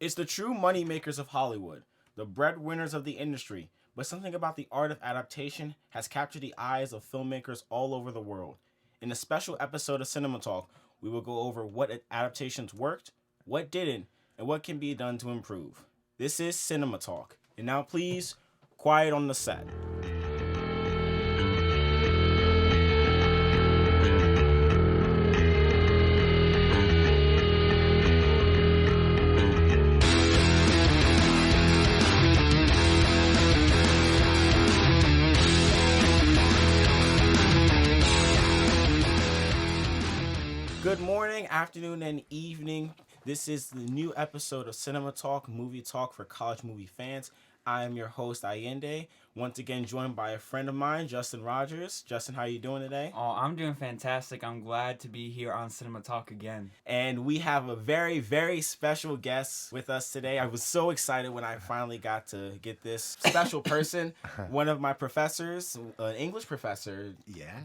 It's the true money makers of Hollywood, the breadwinners of the industry, but something about the art of adaptation has captured the eyes of filmmakers all over the world. In a special episode of Cinema Talk, we will go over what adaptations worked, what didn't, and what can be done to improve. This is Cinema Talk. And now please, quiet on the set. Good morning, afternoon, and evening. This is the new episode of Cinema Talk, movie talk for college movie fans. I am your host, Ayinde. Once again, joined by a friend of mine, Justin Rogers. Justin, how are you doing today? Oh, I'm doing fantastic. I'm glad to be here on Cinema Talk again. And we have a very, very special guest with us today. I was so excited when I finally got to get this special person. One of my professors, an English professor. Yeah.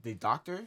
The doctor?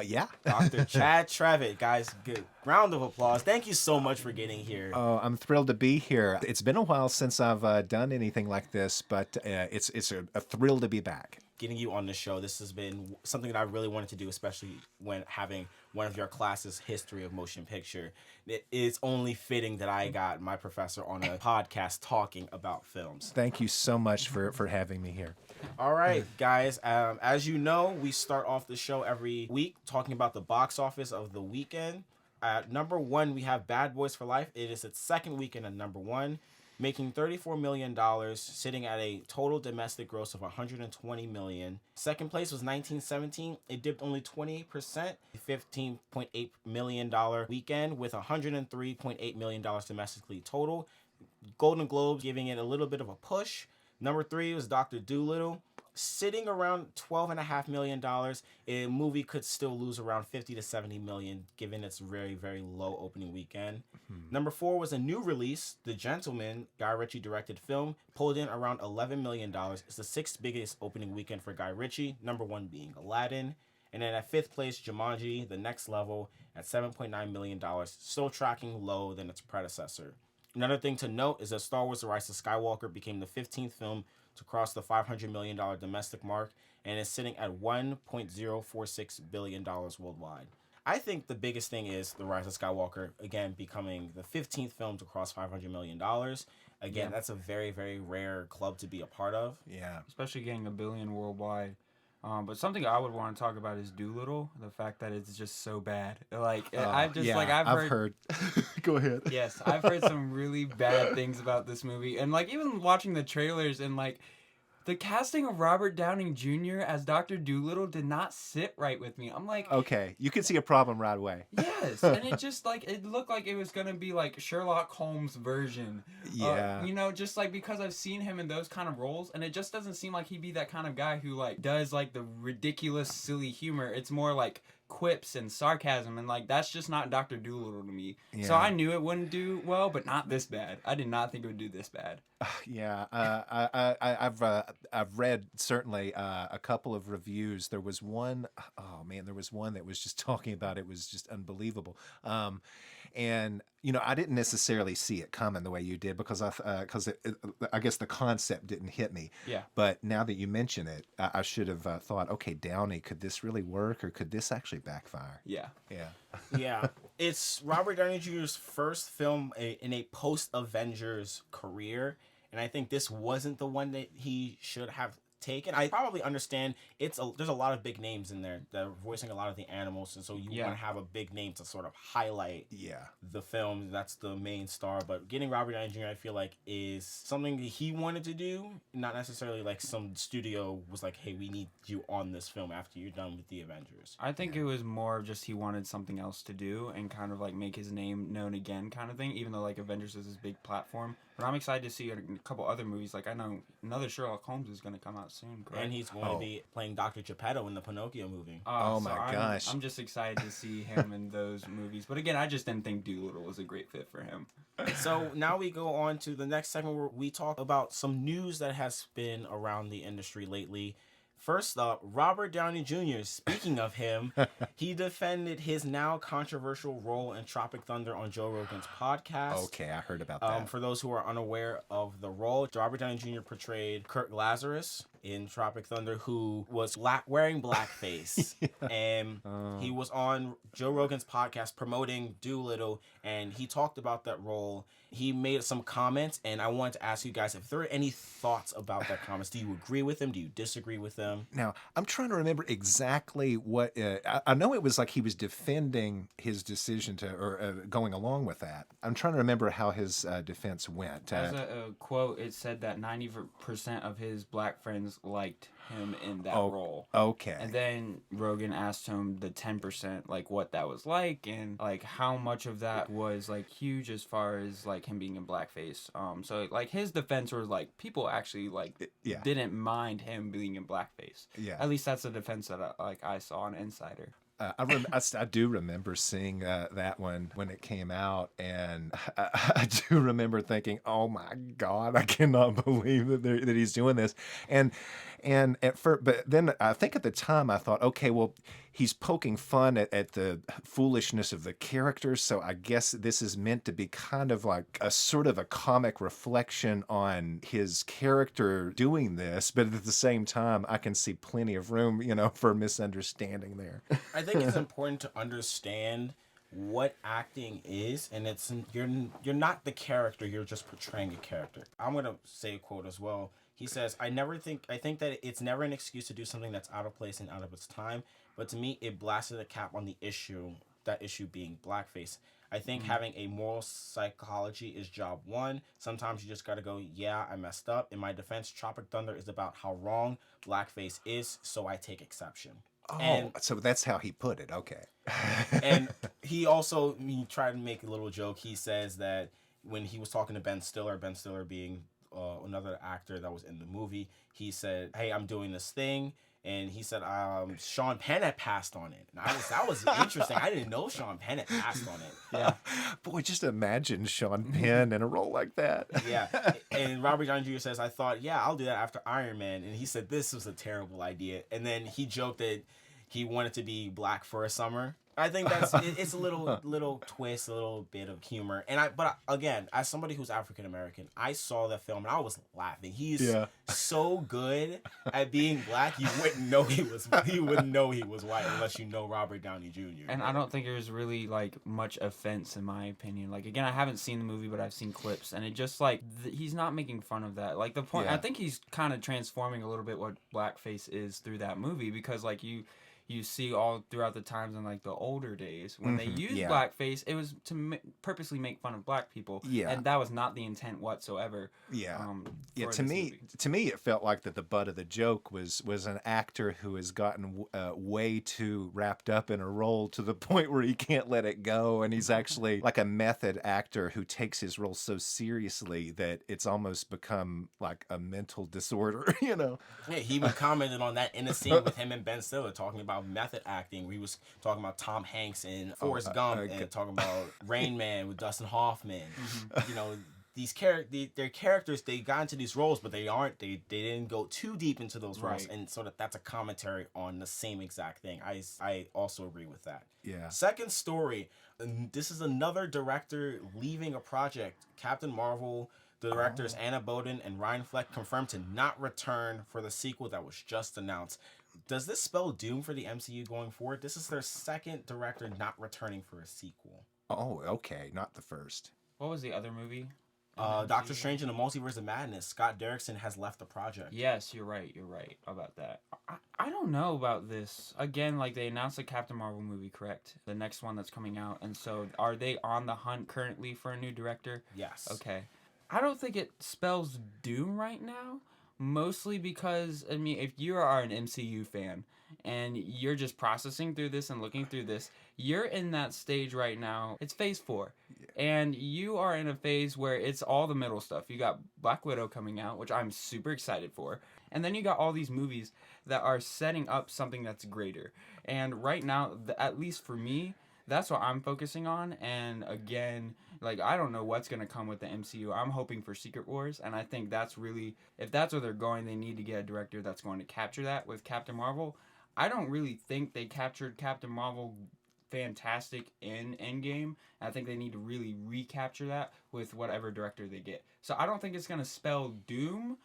Yeah. Dr. Chad Trevitte. Guys, good round of applause. Thank you so much for getting here. Oh, I'm thrilled to be here. It's been a while since I've done anything like this, but it's a thrill to be back. Getting you on the show, this has been something that I really wanted to do, especially when having one of your classes, history of motion picture. It is only fitting that I got my professor on a podcast talking about films. Thank you so much for having me here. All right, guys. As you know, we start off the show every week talking about the box office of the weekend. At number one, we have Bad Boys for Life. It is its second weekend at number one, making $34 million, sitting at a total domestic gross of $120 million. Second place was 1917. It dipped only 28%, $15.8 million weekend with $103.8 million domestically total. Golden Globes giving it a little bit of a push. Number three was Dr. Dolittle, sitting around $12.5 million. A movie could still lose around $50 to $70 million, given its very, very low opening weekend. Number four was a new release, The Gentleman, Guy Ritchie directed film, pulled in around $11 million. It's the sixth biggest opening weekend for Guy Ritchie, number one being Aladdin. And then at fifth place, Jumanji, The Next Level, at $7.9 million, still tracking low than its predecessor. Another thing to note is that Star Wars The Rise of Skywalker became the 15th film to cross the $500 million domestic mark and is sitting at $1.046 billion worldwide. I think the biggest thing is The Rise of Skywalker, again, becoming the 15th film to cross $500 million. Again, that's a very, very rare club to be a part of. Yeah. Especially getting $1 billion worldwide. But something I would want to talk about is Dolittle. The fact that it's just so bad. I've heard. Go ahead. Yes, I've heard some really bad things about this movie, and even watching the trailers and the casting of Robert Downey Jr. as Dr. Dolittle did not sit right with me. I'm like, okay, you can see a problem right away. Yes, and it just it looked like it was gonna be like Sherlock Holmes version. Yeah. Just because I've seen him in those kind of roles, and it just doesn't seem like he'd be that kind of guy who does the ridiculous, silly humor. It's more like quips and sarcasm, and that's just not Dr. Dolittle to me. Yeah. So I knew it wouldn't do well, but not this bad. I did not think it would do this bad. Yeah, I've read certainly a couple of reviews. There was one, there was one that was just talking about it was just unbelievable. And I didn't necessarily see it coming the way you did because I guess the concept didn't hit me. Yeah. But now that you mention it, I should have thought, okay, Downey, could this really work, or could this actually backfire? Yeah. Yeah. Yeah. It's Robert Downey Jr.'s first film in a post-Avengers career, and I think this wasn't the one that he should have taken. I probably understand there's a lot of big names in there that are voicing a lot of the animals, and so you want to have a big name to sort of highlight the film. That's the main star, but getting Robert Downey Jr. I feel like is something that he wanted to do, not necessarily some studio was like, hey, we need you on this film after you're done with the Avengers. I think it was more of just he wanted something else to do and kind of make his name known again kind of thing, even though Avengers is his big platform. But I'm excited to see a couple other movies. I know another Sherlock Holmes is going to come out soon, correct? And he's going to be playing Dr. Geppetto in the Pinocchio movie. Oh my gosh. I'm just excited to see him in those movies. But again, I just didn't think Dolittle was a great fit for him. So now we go on to the next segment where we talk about some news that has been around the industry lately. First up, Robert Downey Jr. Speaking of him, he defended his now controversial role in Tropic Thunder on Joe Rogan's podcast. Okay, I heard about that. For those who are unaware of the role, Robert Downey Jr. portrayed Kirk Lazarus in Tropic Thunder, who was wearing blackface. And he was on Joe Rogan's podcast promoting Doolittle, and he talked about that role. He made some comments, and I wanted to ask you guys if there are any thoughts about that comments. Do you agree with them? Do you disagree with them? Now, I'm trying to remember exactly what... I know it was like he was defending his decision to, or going along with that. I'm trying to remember how his defense went. As a quote, it said that 90% of his black friends liked him in that role. Okay. And then Rogan asked him the 10%, like what that was like, and like how much of that was like huge as far as like him being in blackface. So like his defense was like people actually like didn't mind him being in blackface. Yeah. At least that's the defense that I saw on Insider. I do remember seeing that one when it came out, and I do remember thinking, "Oh my God, I cannot believe that he's doing this." And at first, but then I think at the time I thought, okay, well, he's poking fun at the foolishness of the characters, so I guess this is meant to be kind of like a sort of a comic reflection on his character doing this. But at the same time, I can see plenty of room, for misunderstanding there. I think it's important to understand what acting is, and it's you're not the character, you're just portraying a character. I'm gonna say a quote as well. He says, I think that it's never an excuse to do something that's out of place and out of its time, but to me it blasted a cap on the issue, that issue being blackface. I think having a moral psychology is job one. Sometimes you just gotta go, yeah, I messed up. In my defense, Tropic Thunder is about how wrong blackface is, so I take exception. Oh, so that's how he put it. Okay. And he tried to make a little joke. He says that when he was talking to Ben Stiller being another actor that was in the movie, he said, hey, I'm doing this thing. And he said, Sean Penn had passed on it. And that was interesting. I didn't know Sean Penn had passed on it. Yeah. Boy, just imagine Sean Penn in a role like that. Yeah. And Robert Downey Jr. says, I thought, yeah, I'll do that after Iron Man. And he said, this was a terrible idea. And then he joked that he wanted to be black for a summer. I think it's a little twist, a little bit of humor. But again, as somebody who's African American, I saw that film and I was laughing. He's so good at being black, you wouldn't know he was white unless you know Robert Downey Jr. And I don't think there's really like much offense in my opinion. Like again, I haven't seen the movie, but I've seen clips, and it just like he's not making fun of that. Like the point, I think he's kind of transforming a little bit what blackface is through that movie, because like you see all throughout the times in like the older days when they used blackface, it was to purposely make fun of black people, and that was not the intent whatsoever. To me it felt like that the butt of the joke was an actor who has gotten way too wrapped up in a role to the point where he can't let it go, and he's actually like a method actor who takes his role so seriously that it's almost become like a mental disorder. Yeah, he even commented on that in a scene with him and Ben Stiller talking about method acting, where he was talking about Tom Hanks in Forrest Gump, and talking about Rain Man with Dustin Hoffman. These their characters, they got into these roles, but they didn't go too deep into those roles, and so that's a commentary on the same exact thing. I also agree with that. Yeah. Second story, this is another director leaving a project. Captain Marvel. The directors Anna Boden and Ryan Fleck confirmed to not return for the sequel that was just announced. Does this spell doom for the MCU going forward? This is their second director not returning for a sequel. Oh, okay. Not the first. What was the other movie? Doctor Strange in the Multiverse of Madness. Scott Derrickson has left the project. Yes, you're right about that. I don't know about this. Again, like they announced the Captain Marvel movie, correct? The next one that's coming out. And so are they on the hunt currently for a new director? Yes. Okay. I don't think it spells doom right now, mostly because, I mean, if you are an MCU fan and you're just processing through this and looking through this, you're in that stage right now. It's phase 4. Yeah. And you are in a phase where it's all the middle stuff. You got Black Widow coming out, which I'm super excited for. And then you got all these movies that are setting up something that's greater. And right now, at least for me, that's what I'm focusing on. And again, Like, I don't know what's going to come with the MCU. I'm hoping for Secret Wars, and I think that's really, if that's where they're going, they need to get a director that's going to capture that with Captain Marvel. I don't really think they captured Captain Marvel fantastic in Endgame. I think they need to really recapture that with whatever director they get. So I don't think it's going to spell doom,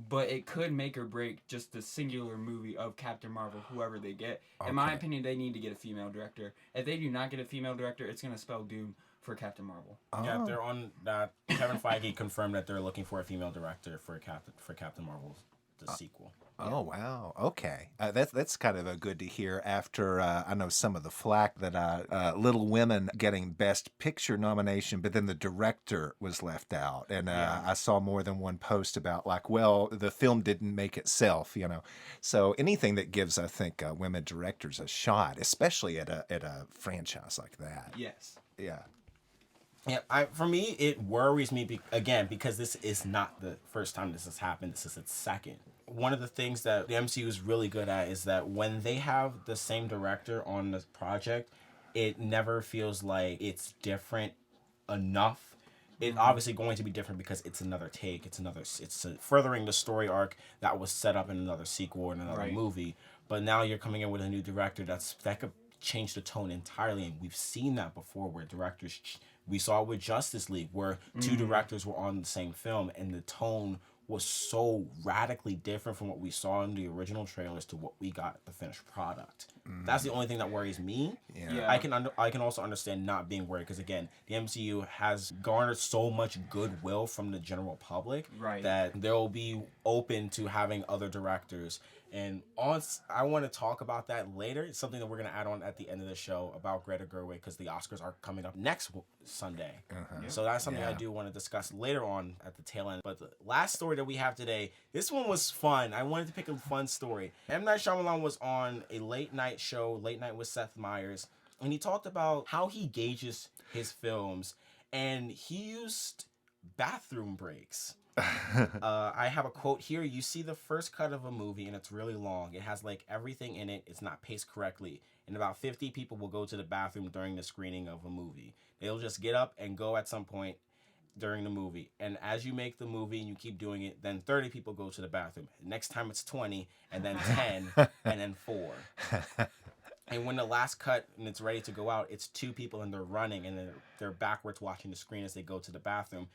but it could make or break just the singular movie of Captain Marvel, whoever they get. In my opinion, they need to get a female director. If they do not get a female director, it's going to spell doom for Captain Marvel. Yeah, they're on that. Kevin Feige confirmed that they're looking for a female director for Captain Marvel, the sequel. Oh wow! Okay, that's kind of a good to hear. After I know some of the flack that Little Women getting Best Picture nomination, but then the director was left out, and I saw more than one post about like, well, the film didn't make itself, you know. So anything that gives, I think, women directors a shot, especially at a franchise like that. Yes. Yeah. Yeah, for me, it worries me again because this is not the first time this has happened. This is its second. One of the things that the MCU is really good at is that when they have the same director on the project, it never feels like it's different enough. It's obviously going to be different because it's another take. It's furthering the story arc that was set up in another sequel or in another movie. But now you're coming in with a new director that could change the tone entirely, and we've seen that before where directors. We saw it with Justice League where two directors were on the same film and the tone was so radically different from what we saw in the original trailers to what we got the finished product. That's the only thing that worries me. Yeah. I can also understand not being worried because again, the MCU has garnered so much goodwill from the general public that they'll be open to having other directors. And I want to talk about that later. It's something that we're going to add on at the end of the show about Greta Gerwig because the Oscars are coming up next Sunday. So that's something I do want to discuss later on at the tail end. But the last story that we have today, this one was fun. I wanted to pick a fun story. M. Night Shyamalan was on a late night show, Late Night with Seth Meyers, and he talked about how he gauges his films, and he used bathroom breaks. I have a quote here. You see the first cut of a movie and it's really long. It has like everything in it. It's not paced correctly. And about 50 people will go to the bathroom during the screening of a movie. They'll just get up and go at some point during the movie. And as you make the movie and you keep doing it, then 30 people go to the bathroom. Next time it's 20 and then 10 and then 4. And when the last cut and it's ready to go out, it's 2 people and they're running and they're backwards watching the screen as they go to the bathroom.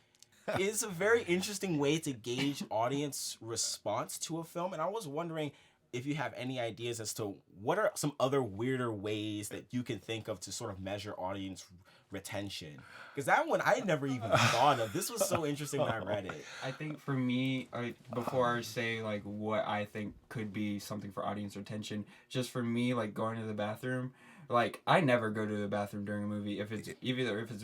It's a very interesting way to gauge audience response to a film. And I was wondering if you have any ideas as to what are some other weirder ways that you can think of to sort of measure audience retention. Because that one I never even thought of. This was so interesting when I read it. I think for me, before I say like what I think could be something for audience retention, just for me, like going to the bathroom, like I never go to the bathroom during a movie if it's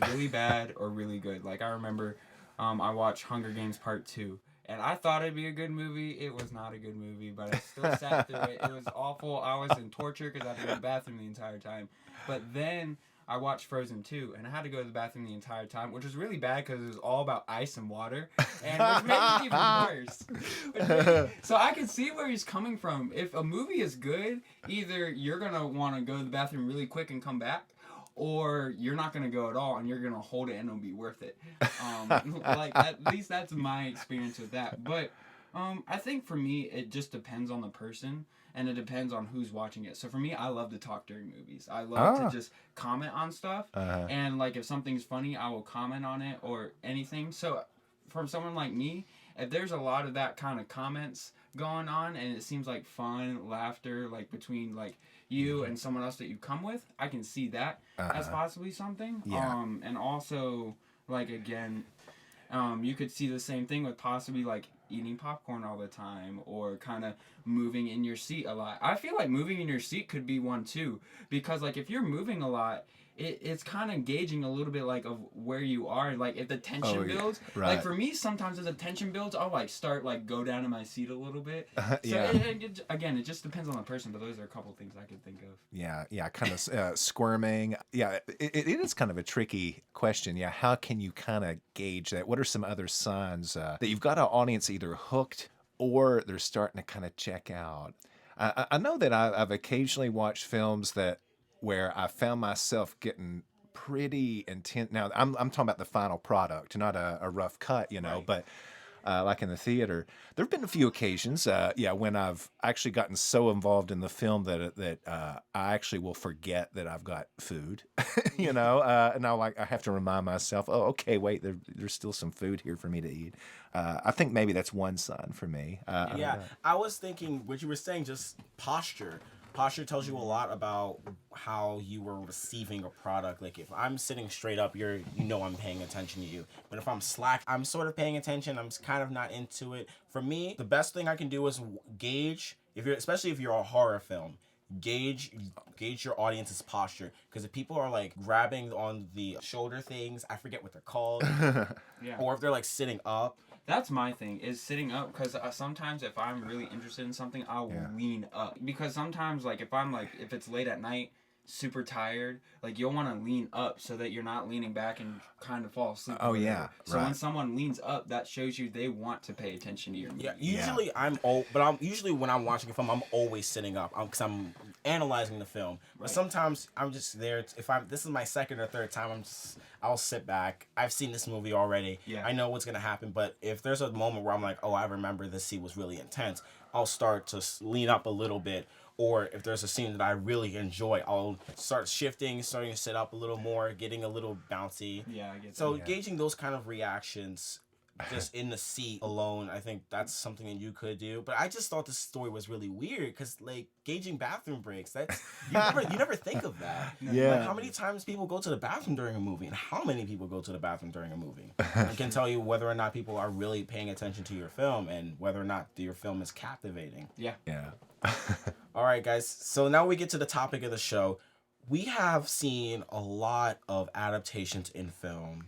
really bad or really good. Like I remember I watched Hunger Games Part 2, and I thought it'd be a good movie. It was not a good movie, but I still sat through it. It was awful. I was in torture because I had to go to the bathroom the entire time. But then I watched Frozen 2, and I had to go to the bathroom the entire time, which was really bad because it was all about ice and water, and which made it even worse. So I can see where he's coming from. If a movie is good, either you're going to want to go to the bathroom really quick and come back, or you're not going to go at all and you're going to hold it and it'll be worth it. Like at least that's my experience with that. But I think for me, it just depends on the person and it depends on who's watching it. So for me, I love to talk during movies. I love to just comment on stuff. And like if something's funny, I will comment on it or anything. So from someone like me, if there's a lot of that kind of comments going on and it seems like fun, laughter, like between like you and someone else that you come with, I can see that as possibly something. And also like again, you could see the same thing with possibly like eating popcorn all the time or kind of moving in your seat a lot. I feel like moving in your seat could be one too, because like if you're moving a lot, it's kind of gauging a little bit like of where you are, like if the tension builds. Right. Like for me, sometimes as the tension builds, I'll like start like go down in my seat a little bit. So again, it just depends on the person, but those are a couple things I could think of. Yeah, kind of squirming. Yeah, it is kind of a tricky question. Yeah, how can you kind of gauge that? What are some other signs that you've got an audience either hooked or they're starting to kind of check out? I know that I've occasionally watched films where I found myself getting pretty intense. Now, I'm talking about the final product, not a rough cut, Right. but like in the theater, there have been a few occasions, when I've actually gotten so involved in the film that I actually will forget that I've got food, and I have to remind myself, oh, okay, wait, there's still some food here for me to eat. I think maybe that's one sign for me. I don't Yeah, know. I was thinking what you were saying, just posture. Posture tells you a lot about how you were receiving a product. Like if I'm sitting straight up, I'm paying attention to you. But if I'm slack, I'm sort of paying attention. I'm kind of not into it. For me, the best thing I can do is gauge especially if you're a horror film. Gauge your audience's posture, because if people are like grabbing on the shoulder things, I forget what they're called, Yeah. or if they're like sitting up. That's my thing, is sitting up, because sometimes if I'm really interested in something, I'll lean up. Because sometimes, like, if it's late at night, super tired, like, you'll want to lean up so that you're not leaning back and kind of fall asleep. Oh, yeah, So right. when someone leans up, that shows you they want to pay attention to your movie. Yeah, usually I'm usually when I'm watching a film, I'm always sitting up, because I'm analyzing the film. But sometimes I'm just there. This is my second or third time, I'll sit back. I've seen this movie already. Yeah. I know what's gonna happen. But if there's a moment where I'm like, oh, I remember this scene was really intense, I'll start to lean up a little bit. Or if there's a scene that I really enjoy, I'll start starting to sit up a little more, getting a little bouncy. Yeah, I get So that. Yeah. gauging those kind of reactions just in the seat alone, I think that's something that you could do. But I just thought this story was really weird, because like gauging bathroom breaks, that's you never think of that. Yeah. Like how many times people go to the bathroom during a movie, and how many people go to the bathroom during a movie? I can tell you whether or not people are really paying attention to your film, and whether or not your film is captivating. Yeah. Yeah. All right, guys. So now we get to the topic of the show. We have seen a lot of adaptations in film.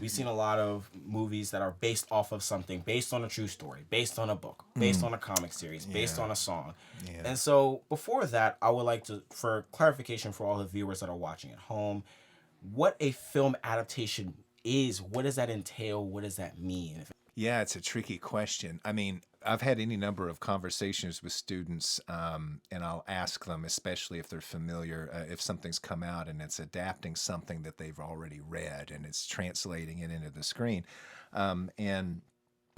We've seen a lot of movies that are based off of something, based on a true story, based on a book, based on a comic series, based on a song. Yeah. And so before that, I would like to, for clarification for all the viewers that are watching at home, what a film adaptation is. What does that entail? What does that mean? Yeah, it's a tricky question. I mean, I've had any number of conversations with students, and I'll ask them, especially if they're familiar, if something's come out and it's adapting something that they've already read and it's translating it into the screen.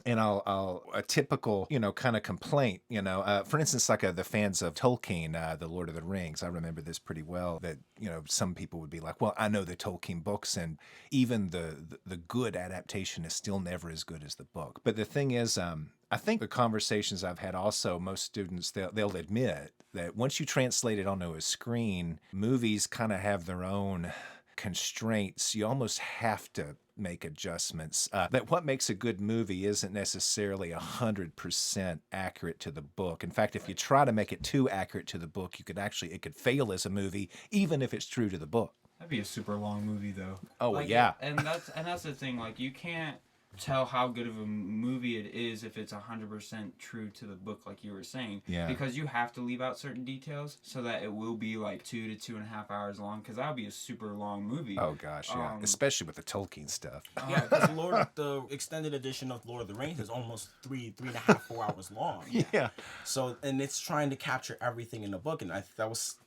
And I'll a typical, kind of complaint, for instance, like the fans of Tolkien, the Lord of the Rings. I remember this pretty well, that, some people would be like, well, I know the Tolkien books, and even the good adaptation is still never as good as the book. But the thing is, I think the conversations I've had also, most students, they'll admit that once you translate it onto a screen, movies kind of have their own constraints. You almost have to make adjustments. That what makes a good movie isn't necessarily 100% accurate to the book. In fact, if you try to make it too accurate to the book, it could fail as a movie, even if it's true to the book. That'd be a super long movie, though. Oh, like, yeah. And that's the thing. Like, you can't tell how good of a movie it is if it's 100% true to the book, like you were saying. Yeah. Because you have to leave out certain details so that it will be like 2 to 2.5 hours long, because that would be a super long movie. Oh gosh, yeah. Especially with the Tolkien stuff. Yeah, because the extended edition of Lord of the Rings is almost 3.5, 4 hours long. Yeah. So, and it's trying to capture everything in the book, and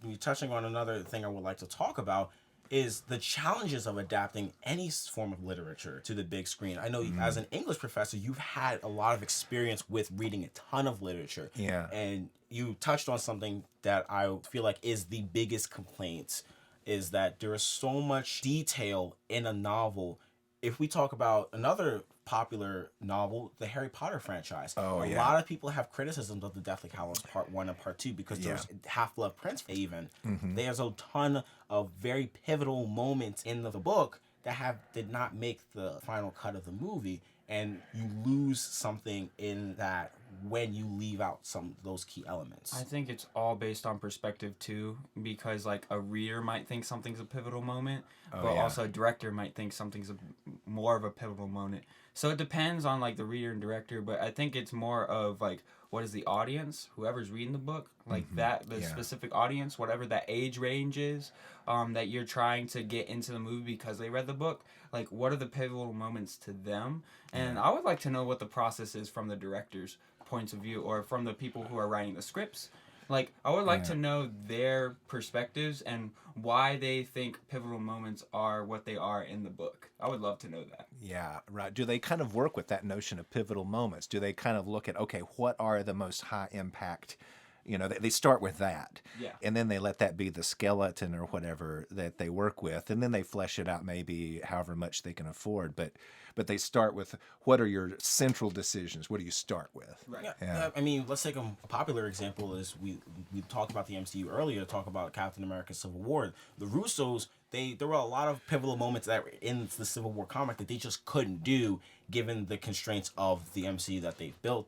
you're touching on another thing I would like to talk about, is the challenges of adapting any form of literature to the big screen. I know as an English professor, you've had a lot of experience with reading a ton of literature. Yeah. And you touched on something that I feel like is the biggest complaint, is that there is so much detail in a novel. If we talk about another popular novel, the Harry Potter franchise. Oh, a yeah. lot of people have criticisms of the Deathly Hallows Part 1 and Part 2 because there's Half-Blood Prince even. There's a ton of very pivotal moments in the book that did not make the final cut of the movie, and you lose something in that when you leave out some of those key elements. I think it's all based on perspective too, because like a reader might think something's a pivotal moment, but also a director might think something's more of a pivotal moment. So it depends on like the reader and director, but I think it's more of like, what is the audience, whoever's reading the book, like the specific audience, whatever that age range is, that you're trying to get into the movie because they read the book, like what are the pivotal moments to them? And I would like to know what the process is from the director's points of view, or from the people who are writing the scripts, Like, I would like to know their perspectives and why they think pivotal moments are what they are in the book. I would love to know that. Yeah, right. Do they kind of work with that notion of pivotal moments? Do they kind of look at, okay, what are the most high impact? They start with that. Yeah. And then they let that be the skeleton or whatever that they work with. And then they flesh it out maybe however much they can afford. But they start with, what are your central decisions? What do you start with? Right. Yeah. I mean, let's take a popular example. Is we talked about the MCU earlier. Talk about Captain America: Civil War. The Russos, there were a lot of pivotal moments that were in the Civil War comic that they just couldn't do given the constraints of the MCU that they've built.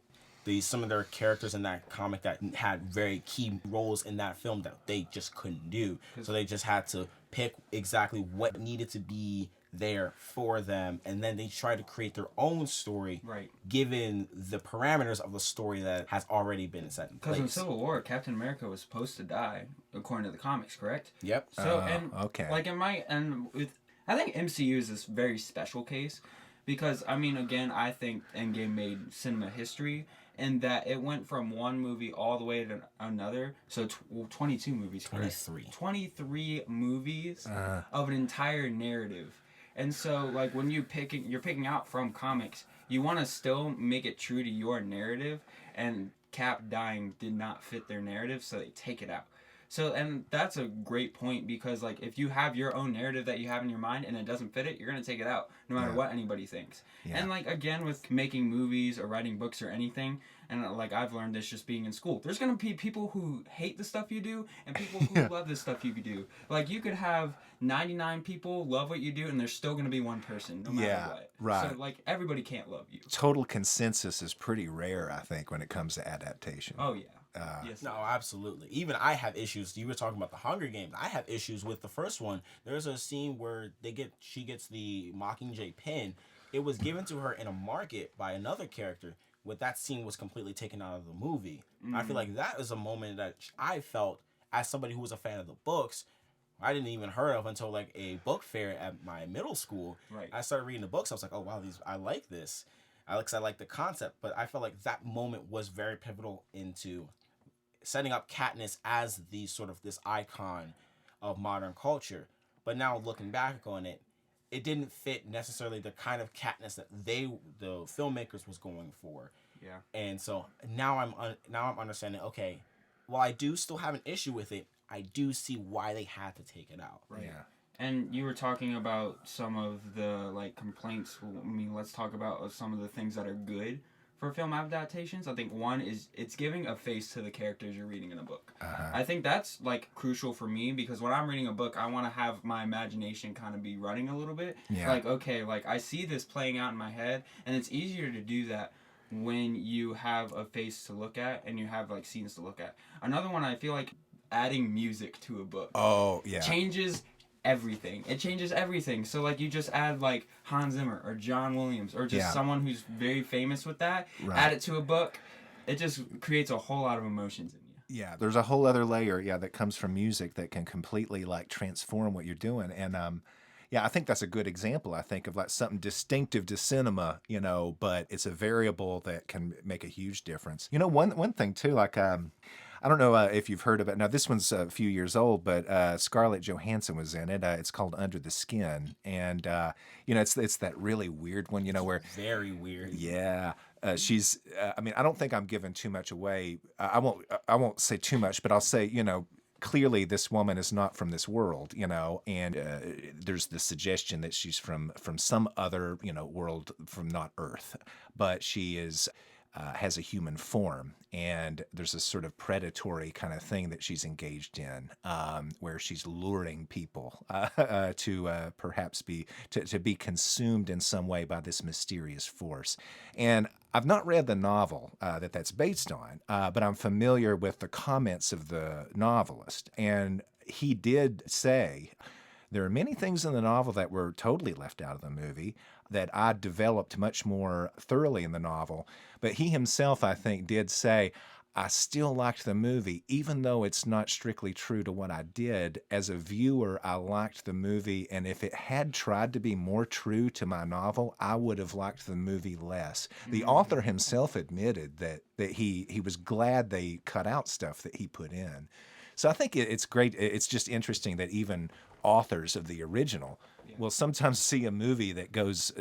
Some of their characters in that comic that had very key roles in that film that they just couldn't do. So they just had to pick exactly what needed to be there for them, and then they try to create their own story, Right. given the parameters of the story that has already been set in Because in place. Civil War, Captain America was supposed to die, according to the comics, correct? Yep. So, okay. Like, I think MCU is this very special case, because, I mean, again, I think Endgame made cinema history, in that it went from one movie all the way to another. So 22 movies, correct? 23 movies of an entire narrative. And so, like, when you're picking out from comics, you want to still make it true to your narrative, and Cap dying did not fit their narrative, so they take it out. So, and that's a great point, because, like, if you have your own narrative that you have in your mind and it doesn't fit it, you're going to take it out, no matter what anybody thinks. Yeah. And, like, again, with making movies or writing books or anything, and, like, I've learned this just being in school, there's going to be people who hate the stuff you do and people who love the stuff you do. Like, you could have 99 people love what you do, and there's still going to be one person, no matter what. Right. So, like, everybody can't love you. Total consensus is pretty rare, I think, when it comes to adaptation. Oh, yeah. Yes. No, absolutely. Even I have issues. You were talking about the Hunger Games. I have issues with the first one. There's a scene where she gets the Mockingjay pin. It was given to her in a market by another character. With that scene was completely taken out of the movie. I feel like that is a moment that I felt, as somebody who was a fan of the books, I didn't even heard of until like a book fair at my middle school. Right. I started reading the books. I was like, oh wow, I like this. I like the concept, but I felt like that moment was very pivotal into setting up Katniss as this icon of modern culture. But now looking back on it, it didn't fit necessarily the kind of Katniss that the filmmakers was going for. Yeah. And so now I'm understanding, okay, while I do still have an issue with it, I do see why they had to take it out. Right. Yeah. And you were talking about some of the, like, complaints. I mean, let's talk about some of the things that are good for film adaptations. I think one is it's giving a face to the characters you're reading in a book. I think that's, like, crucial for me, because when I'm reading a book, I want to have my imagination kind of be running a little bit. Yeah. Like, okay, like, I see this playing out in my head, and it's easier to do that when you have a face to look at and you have, like, scenes to look at. Another one, I feel like adding music to a book Oh, yeah. changes everything. It changes everything. So, like, you just add, like, Hans Zimmer or John Williams or just someone who's very famous with that, add it to a book, it just creates a whole lot of emotions in you. Yeah, there's a whole other layer, that comes from music that can completely, like, transform what you're doing. And I think that's a good example, I think, of, like, something distinctive to cinema, but it's a variable that can make a huge difference. One thing too, like, I don't know if you've heard of it. Now, this one's a few years old, but Scarlett Johansson was in it. It's called Under the Skin, and it's that really weird one, where Very weird. yeah, she's. I mean, I don't think I'm giving too much away. I won't say too much, but I'll say, clearly this woman is not from this world, and there's the suggestion that she's from some other, world, from not Earth, but she is. Has a human form, and there's a sort of predatory kind of thing that she's engaged in, where she's luring people to perhaps be consumed in some way by this mysterious force. And I've not read the novel that's based on, but I'm familiar with the comments of the novelist, and he did say there are many things in the novel that were totally left out of the movie that I developed much more thoroughly in the novel. But he himself, I think, did say, I still liked the movie, even though it's not strictly true to what I did. As a viewer, I liked the movie, and if it had tried to be more true to my novel, I would have liked the movie less. The author himself admitted that he was glad they cut out stuff that he put in. So I think it's great. It's just interesting that even authors of the original will sometimes see a movie that goes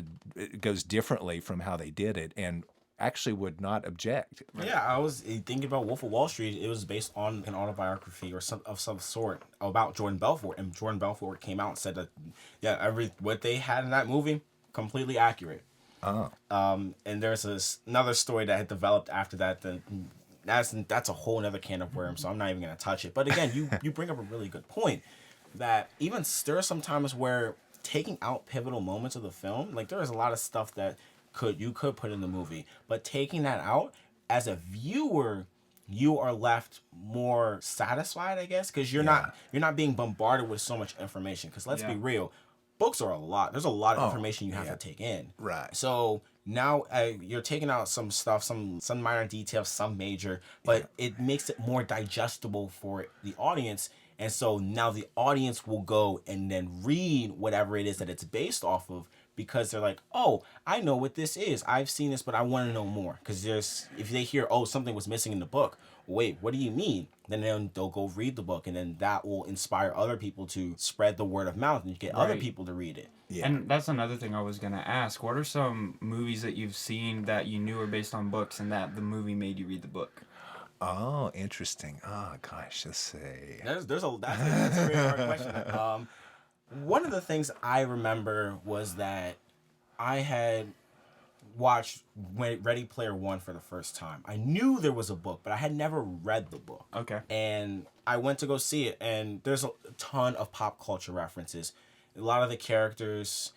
differently from how they did it, and actually would not object. Yeah, I was thinking about Wolf of Wall Street. It was based on an autobiography or some sort about Jordan Belfort, and Jordan Belfort came out and said that what they had in that movie completely accurate. Oh. And there's another story that had developed after that. That's a whole other can of worms. So I'm not even gonna touch it. But again, you bring up a really good point that even there are some times where taking out pivotal moments of the film, like there is a lot of stuff that you could put in the movie, but taking that out, as a viewer, you are left more satisfied, I guess, because you're not being bombarded with so much information. Because let's be real, books are a lot. There's a lot of information you have to take in. Right. So now you're taking out some stuff, some minor details, some major, but it makes it more digestible for the audience. And so now the audience will go and then read whatever it is that it's based off of, because they're like, oh, I know what this is. I've seen this, but I want to know more. Because if they hear, oh, something was missing in the book, wait, what do you mean? Then they'll go read the book, and then that will inspire other people to spread the word of mouth and get other people to read it. Yeah. And that's another thing I was going to ask. What are some movies that you've seen that you knew were based on books and that the movie made you read the book? Oh, interesting. Oh, gosh, let's see. That's a very hard question. One of the things I remember was that I had watched Ready Player One for the first time. I knew there was a book, but I had never read the book. Okay. And I went to go see it, and there's a ton of pop culture references. A lot of the characters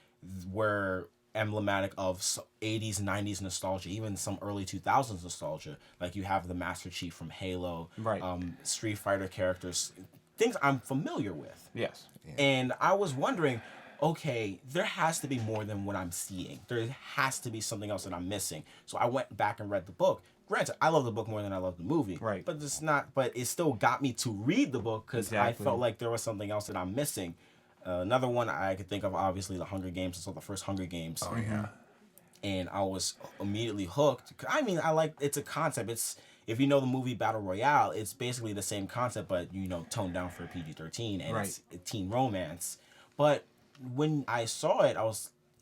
were emblematic of 80s, 90s nostalgia, even some early 2000s nostalgia. Like you have the Master Chief from Halo, right. Street Fighter characters, things I'm familiar with. Yes. Yeah. And I was wondering, okay, there has to be more than what I'm seeing. There has to be something else that I'm missing. So I went back and read the book. Granted, I love the book more than I love the movie. Right. But it still got me to read the book because I felt like there was something else that I'm missing. Another one I could think of, obviously, the Hunger Games. I saw the first Hunger Games. Oh, yeah. And I was immediately hooked. I mean, it's a concept. If you know the movie Battle Royale, it's basically the same concept, but, toned down for PG-13, and it's a teen romance. But when I saw it,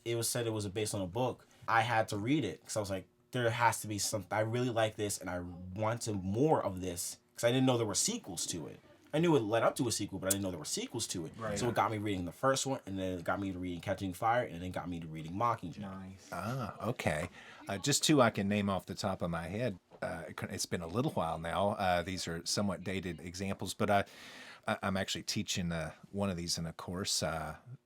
it was said it was based on a book. I had to read it, because I was like, there has to be something. I really like this, and I wanted more of this, because I didn't know there were sequels to it. I knew it led up to a sequel, but I didn't know there were sequels to it. Right. So it got me reading the first one, and then it got me to reading Catching Fire, and then got me to reading Mockingjay. Nice. Ah, okay. Just two I can name off the top of my head. It's been a little while now. These are somewhat dated examples, but I'm actually teaching one of these in a course.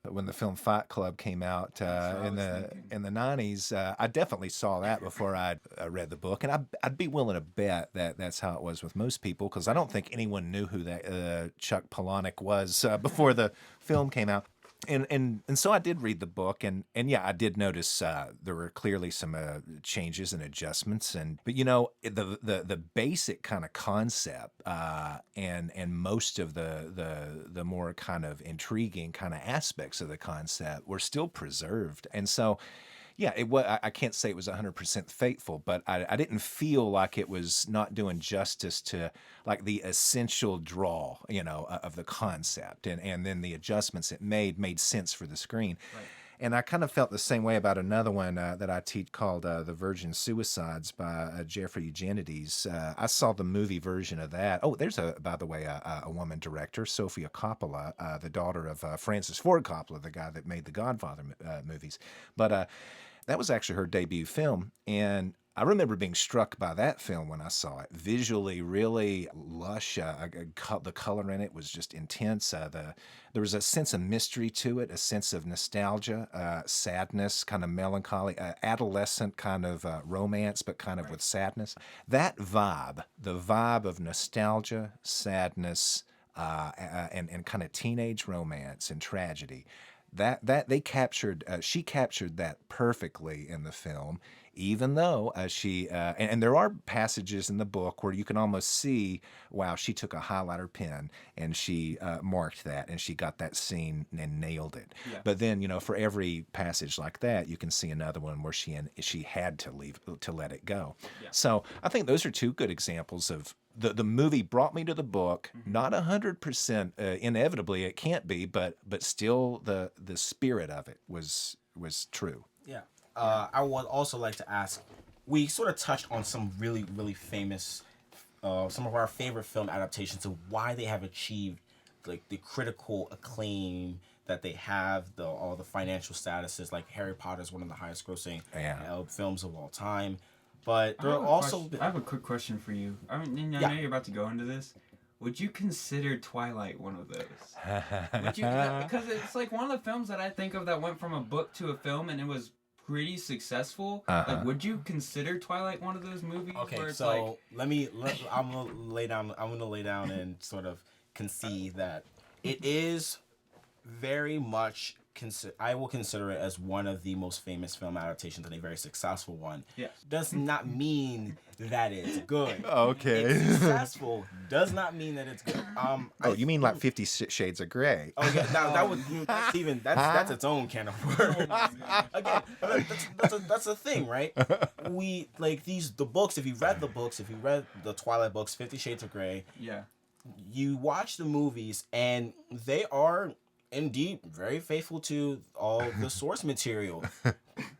When the film Fight Club came out in the 90s, I definitely saw that before I read the book, and I'd be willing to bet that that's how it was with most people, because I don't think anyone knew who that Chuck Palahniuk was before the film came out. And so I did read the book, and yeah, I did notice there were clearly some changes and adjustments, but the basic kind of concept and most of the more kind of intriguing kind of aspects of the concept were still preserved, and so. Yeah, I can't say it was 100% faithful, but I didn't feel like it was not doing justice to like the essential draw, of the concept, and then the adjustments it made sense for the screen. Right. And I kind of felt the same way about another one that I teach called The Virgin Suicides by Jeffrey Eugenides. I saw the movie version of that. Oh, there's, by the way, a woman director, Sofia Coppola, the daughter of Francis Ford Coppola, the guy that made the Godfather movies. But that was actually her debut film, and I remember being struck by that film when I saw it. Visually, really lush. The color in it was just intense. There was a sense of mystery to it, a sense of nostalgia, sadness, kind of melancholy, adolescent kind of romance, but kind of with sadness. That vibe, the vibe of nostalgia, sadness, and kind of teenage romance and tragedy, that they captured she captured that perfectly in the film, even though and there are passages in the book where you can almost see, wow, she took a highlighter pen and she marked that and she got that scene and nailed it. Yeah. But then, for every passage like that, you can see another one where she had to let it go. Yeah. So I think those are two good examples of the movie brought me to the book. Not 100%, inevitably it can't be, but still the spirit of it was true. Yeah. I would also like to ask, we sort of touched on some really, really famous, some of our favorite film adaptations of why they have achieved like the critical acclaim that they have, all the financial statuses. Like Harry Potter is one of the highest grossing films of all time. But there are also... I have a quick question for you. I mean, I know you're about to go into this. Would you consider Twilight one of those? Because it's like one of the films that I think of that went from a book to a film, and it was pretty successful. Like, would you consider Twilight one of those movies? Okay, where it's so I'm gonna lay down and sort of concede that it is very much. I will consider it as one of the most famous film adaptations and a very successful one. Yes. Does not mean that it's good. Okay. It's successful does not mean that it's good. You mean like 50 Shades of Grey? Oh yeah, that's its own can of worms. Again, that's a thing, right? We like the books. If you read the Twilight books, 50 Shades of Grey, yeah, you watch the movies, and they are indeed very faithful to all the source material.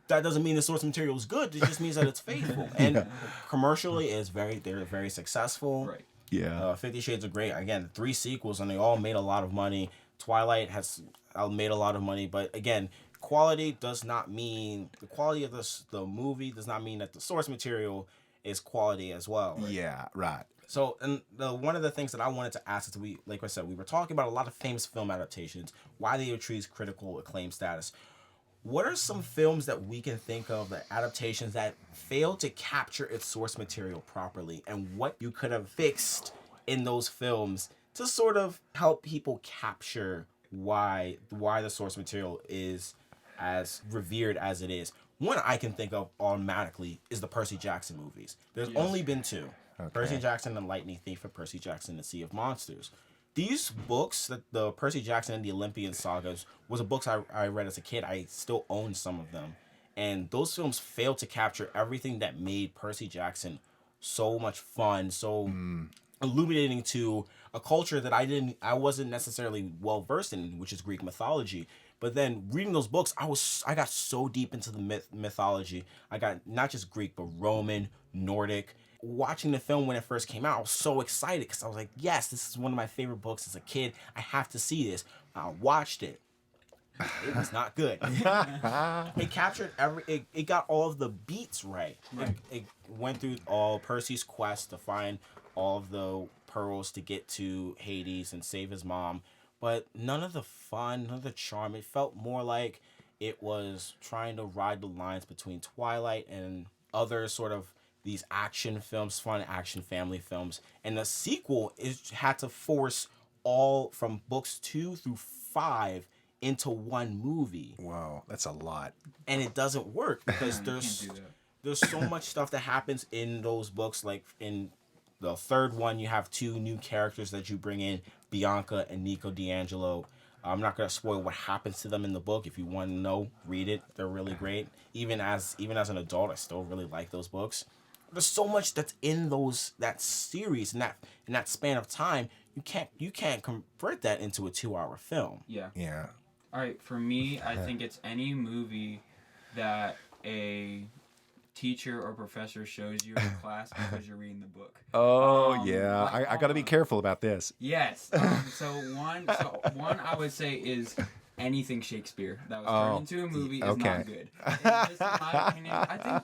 That doesn't mean the source material is good. It just means that it's faithful. And commercially, they're very successful. right. Yeah. 50 Shades of Grey, again, 3 sequels, and they all made a lot of money. Twilight has made a lot of money, but again, quality does not mean the quality of the movie does not mean that the source material is quality as well. Right? Yeah, right. So, and one of the things that I wanted to ask is, like I said, we were talking about a lot of famous film adaptations, why they achieve critical acclaim status. What are some films that we can think of, the adaptations that failed to capture its source material properly, and what you could have fixed in those films to sort of help people capture why the source material is as revered as it is? One I can think of automatically is the Percy Jackson movies. There's only been 2. Okay. Percy Jackson and Lightning Thief, and Percy Jackson and the Sea of Monsters. These books, the Percy Jackson and the Olympian sagas, was a books I read as a kid. I still own some of them. And those films failed to capture everything that made Percy Jackson so much fun, so illuminating to a culture that I wasn't necessarily well versed in, which is Greek mythology. But then reading those books, I got so deep into the mythology. I got not just Greek, but Roman, Nordic. Watching the film when it first came out, I was so excited because I was like, yes, this is one of my favorite books as a kid. I have to see this. I watched it. It was not good. It captured it got all of the beats right. It went through all Percy's quest to find all of the pearls to get to Hades and save his mom. But none of the fun, none of the charm. It felt more like it was trying to ride the lines between Twilight and other sort of these action films, fun action family films. And the sequel had to force all from books 2 through 5 into one movie. Wow, that's a lot. And it doesn't work because there's so much stuff that happens in those books. Like in the third one, you have 2 new characters that you bring in, Bianca and Nico D'Angelo. I'm not gonna spoil what happens to them in the book. If you want to know, read it. They're really great. Even as an adult, I still really like those books. There's so much that's in that series in that span of time. You can't convert that into a 2-hour film. Yeah. Yeah. All right, for me, I think it's any movie that a teacher or professor shows you in class because you're reading the book. Oh, yeah. I got to be careful about this. Yes. So one I would say is anything Shakespeare that was turned into a movie is not good. Just in my opinion, I think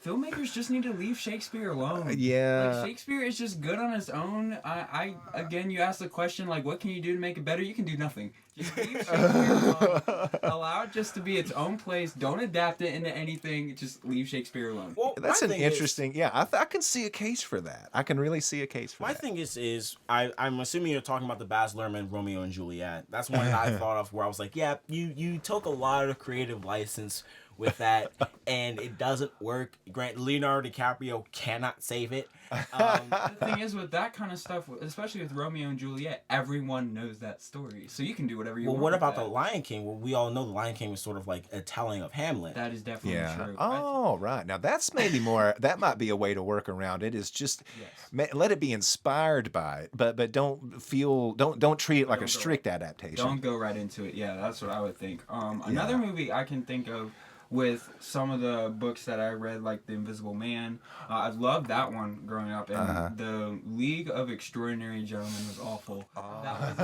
filmmakers just need to leave Shakespeare alone. Yeah. Like, Shakespeare is just good on his own. I again, you asked the question, like, what can you do to make it better? You can do nothing. Just leave Shakespeare alone. Allow it just to be its own place. Don't adapt it into anything. Just leave Shakespeare alone. Well, That's my an thing is- interesting. I can see a case for that. I can really see a case for My that. thing is I'm assuming you're talking about the Baz Luhrmann Romeo and Juliet. That's one that I thought of where I was like, yeah, you took a lot of creative license with that, and it doesn't work. Grant Leonardo DiCaprio cannot save it. The thing is, with that kind of stuff, especially with Romeo and Juliet, everyone knows that story, so you can do whatever you Well, want. what with about that. The Lion King? Well, we all know The Lion King was sort of like a telling of Hamlet. That is definitely Yeah. true. Oh, right. Now that's maybe more. That might be a way to work around it. Is just let it be inspired by it, but don't treat it like a strict adaptation. Don't go right into it. Yeah, that's what I would think. Another movie I can think of with some of the books that I read, like The Invisible Man, I loved that one growing up, and The League of Extraordinary Gentlemen was awful. That was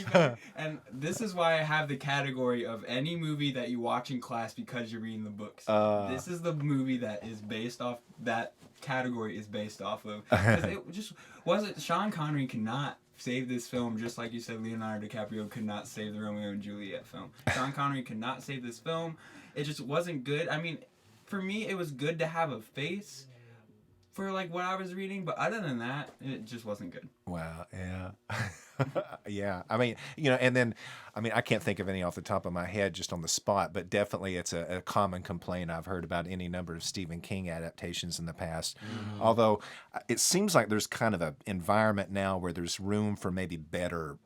bad. And this is why I have the category of any movie that you watch in class because you're reading the books. This is the movie that is based off that category is based off of. 'Cause it just wasn't. Sean Connery could not save this film, just like you said, Leonardo DiCaprio could not save the Romeo and Juliet film. Sean Connery could not save this film. It just wasn't good. I mean, for me, it was good to have a face for like what I was reading, but other than that, it just wasn't good. Wow. Yeah. Yeah. I mean, and then, I can't think of any off the top of my head just on the spot, but definitely it's a common complaint I've heard about any number of Stephen King adaptations in the past. Although it seems like there's kind of an environment now where there's room for maybe better,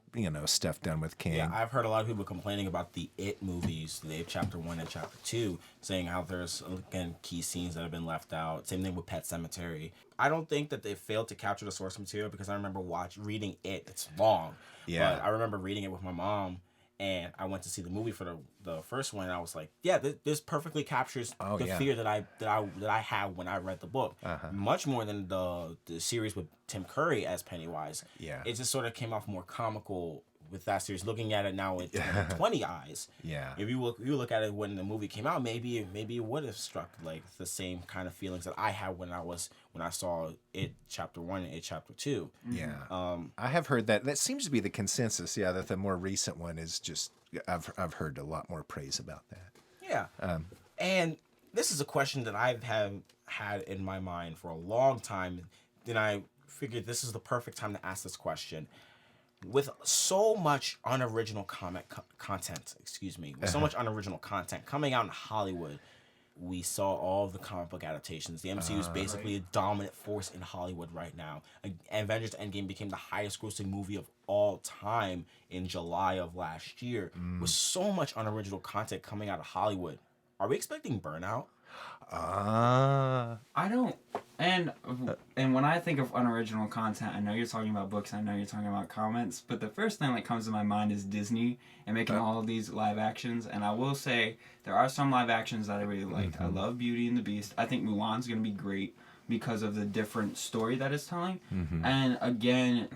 stuff done with King. Yeah, I've heard a lot of people complaining about the It movies, the Chapter 1 and Chapter 2, saying how there's, again, key scenes that have been left out. Same thing with Pet Sematary. I don't think that they failed to capture the source material because I remember reading it. It's long. Yeah. But I remember reading it with my mom, and I went to see the movie for the first one, and I was like, yeah, this perfectly captures the fear that I had when I read the book. Much more than the series with Tim Curry as Pennywise. Yeah. It just sort of came off more comical with that series. Looking at it now with 20 eyes. Yeah. If you look at it when the movie came out, maybe it would have struck like the same kind of feelings that I had when I saw It Chapter 1 and It Chapter 2. Yeah. I have heard that. That seems to be the consensus. Yeah, that the more recent one is just. I've heard a lot more praise about that. Yeah. And this is a question that I've had in my mind for a long time. Then I figured this is the perfect time to ask this question. With so much unoriginal content, with so much unoriginal content coming out in Hollywood, we saw all of the comic book adaptations. The MCU is basically a dominant force in Hollywood right now. Avengers Endgame became the highest grossing movie of all time in July of last year. With so much unoriginal content coming out of Hollywood, are we expecting burnout? I don't. And when I think of unoriginal content, I know you're talking about books, I know you're talking about comics, but the first thing that comes to my mind is Disney and making all of these live actions. And I will say there are some live actions that I really liked. I love Beauty and the Beast. I think Mulan's going to be great because of the different story that it's telling. And again,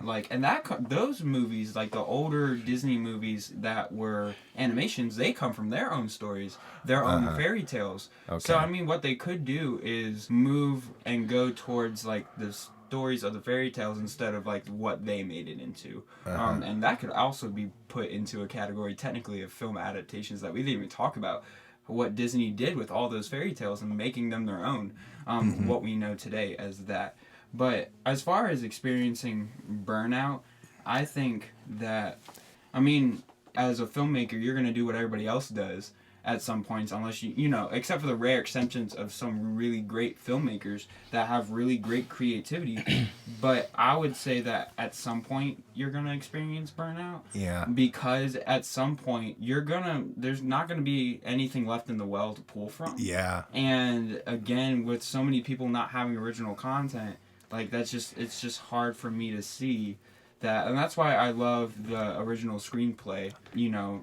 those movies, like the older Disney movies that were animations, they come from their own stories, their own fairy tales. So I mean, what they could do is move and go towards like the stories of the fairy tales instead of like what they made it into. And that could also be put into a category technically of film adaptations that we didn't even talk about. What Disney did with all those fairy tales and making them their own, what we know today as that. But as far as experiencing burnout, I think that, as a filmmaker, you're going to do what everybody else does at some points, unless except for the rare exceptions of some really great filmmakers that have really great creativity. But I would say that at some point you're gonna experience burnout. Yeah. Because at some point there's not gonna be anything left in the well to pull from. Yeah. And again, with so many people not having original content, like it's just hard for me to see that. And that's why I love the original screenplay,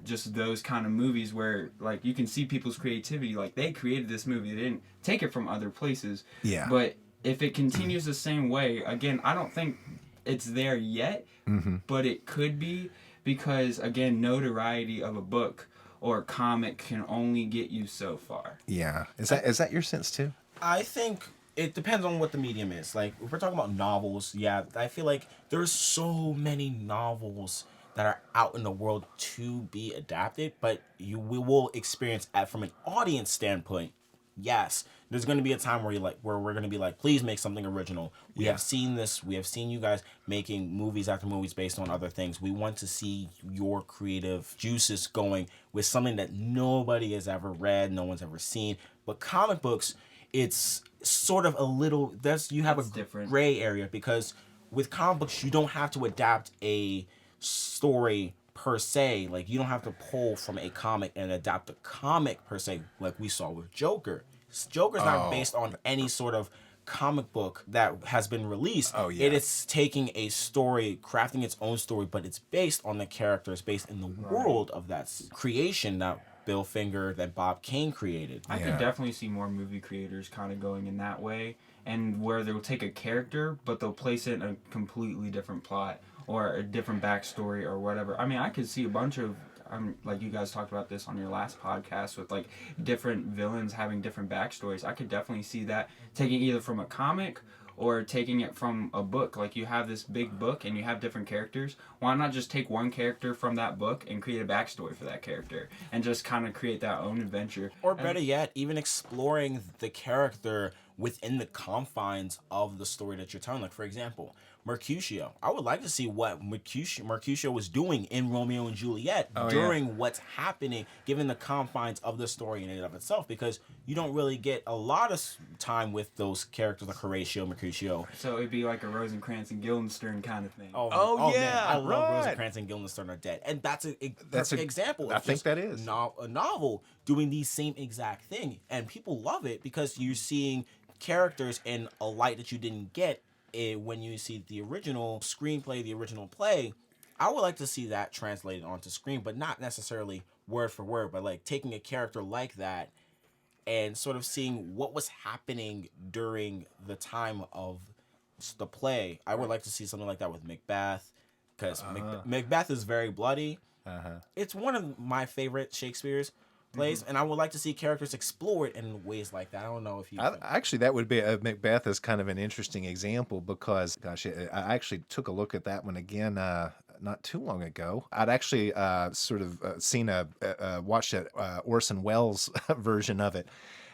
just those kind of movies where like you can see people's creativity, like they created this movie, they didn't take it from other places. Yeah. But if it continues the same way, again, I don't think it's there yet, but it could be, because again, notoriety of a book or comic can only get you so far. Yeah. Is that your sense too? I think it depends on what the medium is. Like, if we're talking about novels, yeah, I feel like there's so many novels that are out in the world to be adapted, but we will experience from an audience standpoint. Yes, there's going to be a time where we're going to be like, please make something original. We have seen this. We have seen you guys making movies after movies based on other things. We want to see your creative juices going with something that nobody has ever read, no one's ever seen. But comic books, it's sort of a little you have a different gray area, because with comic books you don't have to adapt a story per se. Like, you don't have to pull from a comic and adapt a comic per se, like we saw with Joker. Joker's not based on any sort of comic book that has been released. Oh, yeah. It is taking a story, crafting its own story, but it's based on the characters, based in the world of that creation that Bill Finger, that Bob Kane created. I could definitely see more movie creators kind of going in that way, and where they'll take a character, but they'll place it in a completely different plot or a different backstory or whatever. I mean, I could see a bunch of, like you guys talked about this on your last podcast with like different villains having different backstories. I could definitely see that taking either from a comic or taking it from a book. Like, you have this big book and you have different characters. Why not just take one character from that book and create a backstory for that character and just kind of create that own adventure? Or better yet, even exploring the character within the confines of the story that you're telling. Like, for example, Mercutio. I would like to see what Mercutio was doing in Romeo and Juliet during what's happening, given the confines of the story in and of itself, because you don't really get a lot of time with those characters like Horatio, Mercutio. So it'd be like a Rosencrantz and Guildenstern kind of thing. Oh man, I love Rosencrantz and Guildenstern are dead, and that's a perfect example. I think that is a novel doing the same exact thing, and people love it because you're seeing characters in a light that you didn't get when you see the original screenplay, the original play. I would like to see that translated onto screen, but not necessarily word for word, but like taking a character like that and sort of seeing what was happening during the time of the play. I would like to see something like that with Macbeth, because Macbeth is very bloody. It's one of my favorite Shakespeare's plays, and I would like to see characters explore it in ways like that. I don't know if you actually, that would be Macbeth is kind of an interesting example, because gosh, I actually took a look at that one again not too long ago. I'd actually watched Orson Welles version of it.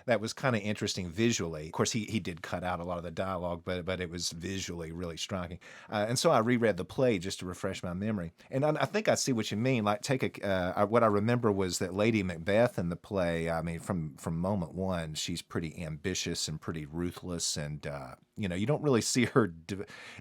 That was kind of interesting visually. Of course, he did cut out a lot of the dialogue, but it was visually really striking. And so I reread the play just to refresh my memory. And I think I see what you mean. Like, what I remember was that Lady Macbeth in the play, I mean, from moment one, she's pretty ambitious and pretty ruthless. And, you don't really see her,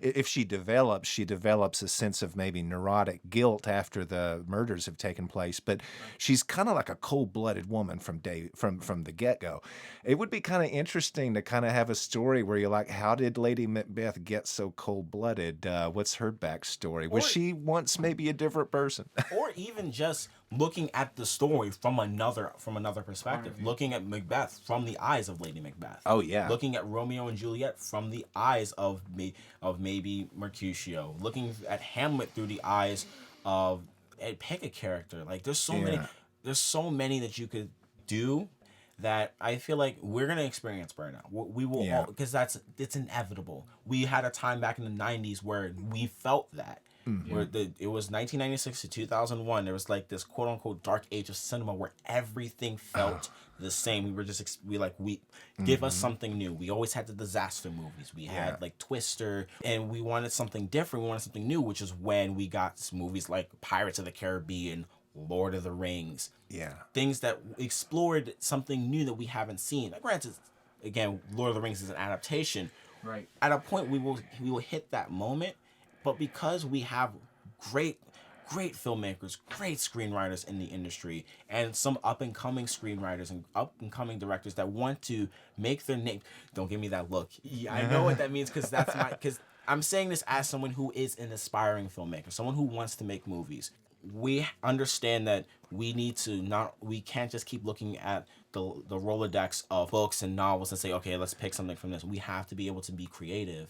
if she develops a sense of maybe neurotic guilt after the murders have taken place. But she's kind of like a cold-blooded woman from the get-go. It would be kind of interesting to kind of have a story where you're like, how did Lady Macbeth get so cold-blooded? What's her backstory? Was she once maybe a different person? Or even just looking at the story from another perspective, looking at Macbeth from the eyes of Lady Macbeth. Oh yeah. Looking at Romeo and Juliet from the eyes of maybe Mercutio. Looking at Hamlet through the eyes of pick a character. Like, there's so many that you could do that I feel like we're gonna experience burnout. We will all, because it's inevitable. We had a time back in the 90s where we felt that. Where it was 1996 to 2001. There was like this quote unquote dark age of cinema where everything felt the same. We were just give us something new. We always had the disaster movies. We had like Twister, and we wanted something different. We wanted something new, which is when we got movies like Pirates of the Caribbean, Lord of the Rings. Yeah, things that explored something new that we haven't seen. Now, granted, again, Lord of the Rings is an adaptation. Right. At a point, we will hit that moment. But because we have great filmmakers, great screenwriters in the industry, and some up-and-coming screenwriters and up-and-coming directors that want to make their name... Don't give me that look. Yeah, I know what that means, because I'm saying this as someone who is an aspiring filmmaker, someone who wants to make movies. We understand that we can't just keep looking at the Rolodex of books and novels and say, okay, let's pick something from this. We have to be able to be creative,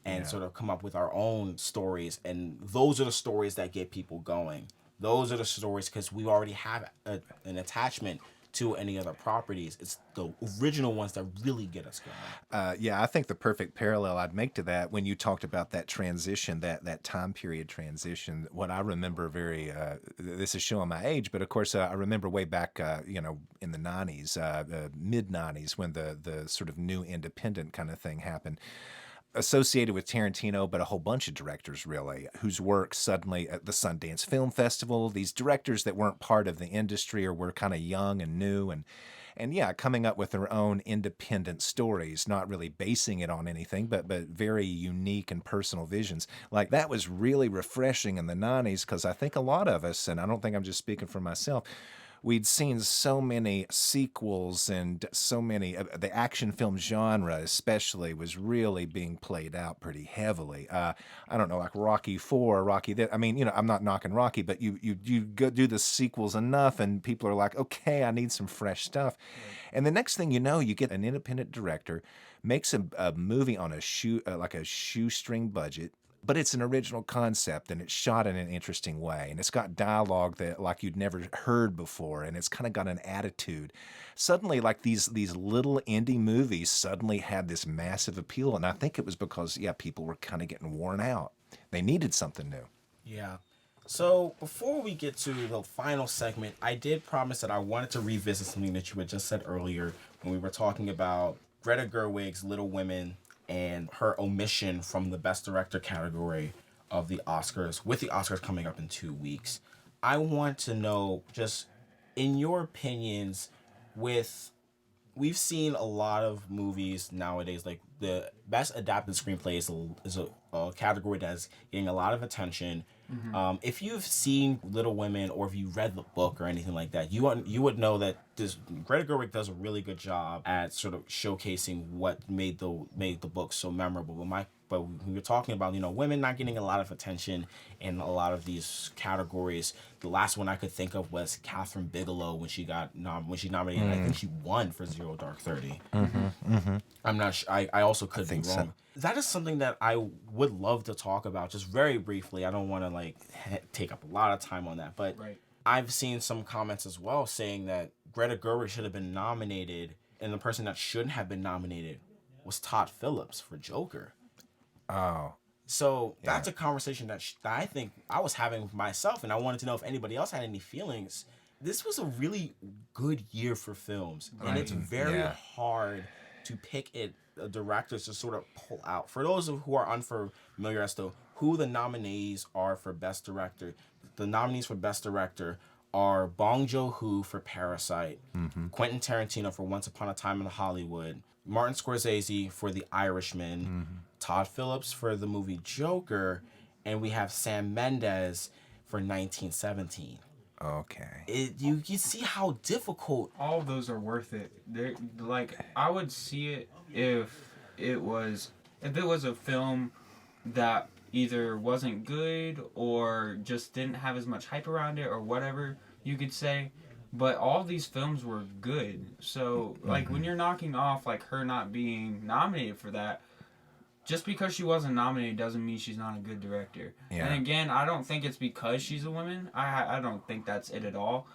and sort of come up with our own stories. And those are the stories that get people going. those are the stories because we already have an attachment to any other properties. It's the original ones that really get us going. Yeah, I think the perfect parallel I'd make to that when you talked about that transition, that time period transition. What I remember this is showing my age, but of course I remember way back, in the '90s, mid '90s, when the sort of new independent kind of thing happened. Associated with Tarantino, but a whole bunch of directors really, whose work suddenly at the Sundance Film Festival, these directors that weren't part of the industry or were kind of young and new and yeah, coming up with their own independent stories, not really basing it on anything, but very unique and personal visions. Like that was really refreshing in the '90s because I think a lot of us, and I don't think I'm just speaking for myself, we'd seen so many sequels and so many the action film genre especially was really being played out pretty heavily. I don't know, like Rocky 4, Rocky that. I mean, I'm not knocking Rocky, but you go do the sequels enough and people are like, okay, I need some fresh stuff. And the next thing you know, you get an independent director makes a movie on a shoestring budget, but it's an original concept and it's shot in an interesting way and it's got dialogue that like you'd never heard before and it's kind of got an attitude. Suddenly, like these little indie movies suddenly had this massive appeal, and I think it was because people were kind of getting worn out. They needed something new. Yeah. So before we get to the final segment, I did promise that I wanted to revisit something that you had just said earlier when we were talking about Greta Gerwig's Little Women and her omission from the Best Director category of the Oscars, with the Oscars coming up in 2 weeks. I want to know, just in your opinions, we've seen a lot of movies nowadays, like the Best Adapted Screenplay is a category that's getting a lot of attention. Mm-hmm. If you've seen Little Women or if you read the book or anything like that, you would know that Greta Gerwig does a really good job at sort of showcasing what made the book so memorable. But when you're talking about women not getting a lot of attention in a lot of these categories, the last one I could think of was Catherine Bigelow when she nominated. I think she won for Zero Dark 30. Mm-hmm, mm-hmm. I'm not sure. I also could be wrong. So. That is something that I would love to talk about just very briefly. I don't want to take up a lot of time on that, but right. I've seen some comments as well saying that Greta Gerwig should have been nominated, and the person that shouldn't have been nominated was Todd Phillips for Joker. Oh. So that's a conversation that I think I was having with myself, and I wanted to know if anybody else had any feelings. This was a really good year for films, and it's very hard to pick directors to sort of pull out. For those who are unfamiliar as to who the nominees are for Best Director, the nominees for Best Director are Bong Joon-ho for Parasite, Quentin Tarantino for Once Upon a Time in Hollywood, Martin Scorsese for The Irishman, Todd Phillips for the movie Joker, and we have Sam Mendes for 1917. Okay. You see how difficult. All of those are worth it. They're like, I would see it if it was a film that either wasn't good or just didn't have as much hype around it or whatever you could say. But all these films were good. So like when you're knocking off like her not being nominated for that, just because she wasn't nominated doesn't mean she's not a good director. Yeah. And again, I don't think it's because she's a woman. I don't think that's it at all.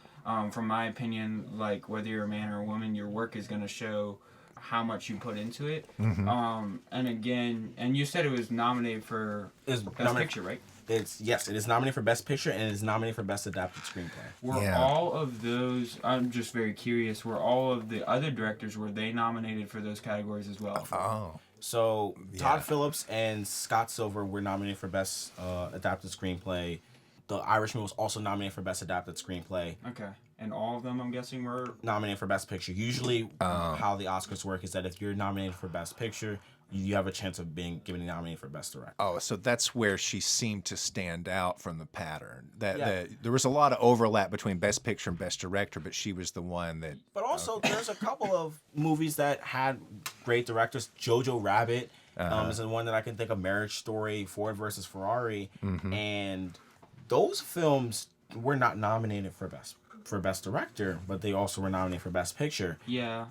From my opinion, like whether you're a man or a woman, your work is going to show how much you put into it. Mm-hmm. And again, and you said it was nominated for Best Picture, right? It is nominated for Best Picture and it is nominated for Best Adapted Screenplay. Were all of those, I'm just very curious, were all of the other directors, were they nominated for those categories as well? Oh. So Todd Phillips and Scott Silver were nominated for Best Adapted Screenplay. The Irishman was also nominated for Best Adapted Screenplay. Okay. And all of them, I'm guessing, were nominated for Best Picture. Usually, how the Oscars work is that if you're nominated for Best Picture, you have a chance of being given nominated for Best Director. Oh, so that's where she seemed to stand out from the pattern. There was a lot of overlap between Best Picture and Best Director, but she was the one that... But also, there's a couple of movies that had great directors. Jojo Rabbit is the one that I can think of. Marriage Story, Ford versus Ferrari. Mm-hmm. And those films were not nominated for Best Director, but they also were nominated for Best Picture. Yeah.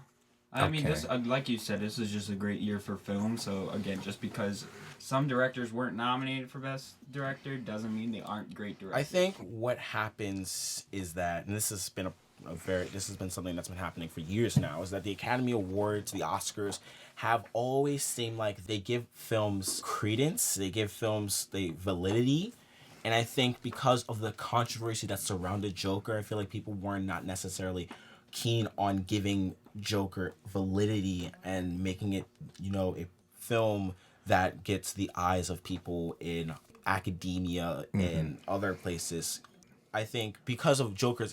I mean, Okay. this, like you said, this is just a great year for film. So again, just because some directors weren't nominated for Best Director doesn't mean they aren't great directors. I think what happens is that, and this has been this has been something that's been happening for years now, is that the Academy Awards, the Oscars, have always seemed like they give films credence, they give films the validity. And I think because of the controversy that surrounded Joker, I feel like people were not necessarily keen on giving Joker validity and making it, a film that gets the eyes of people in academia and other places. I think because Joker's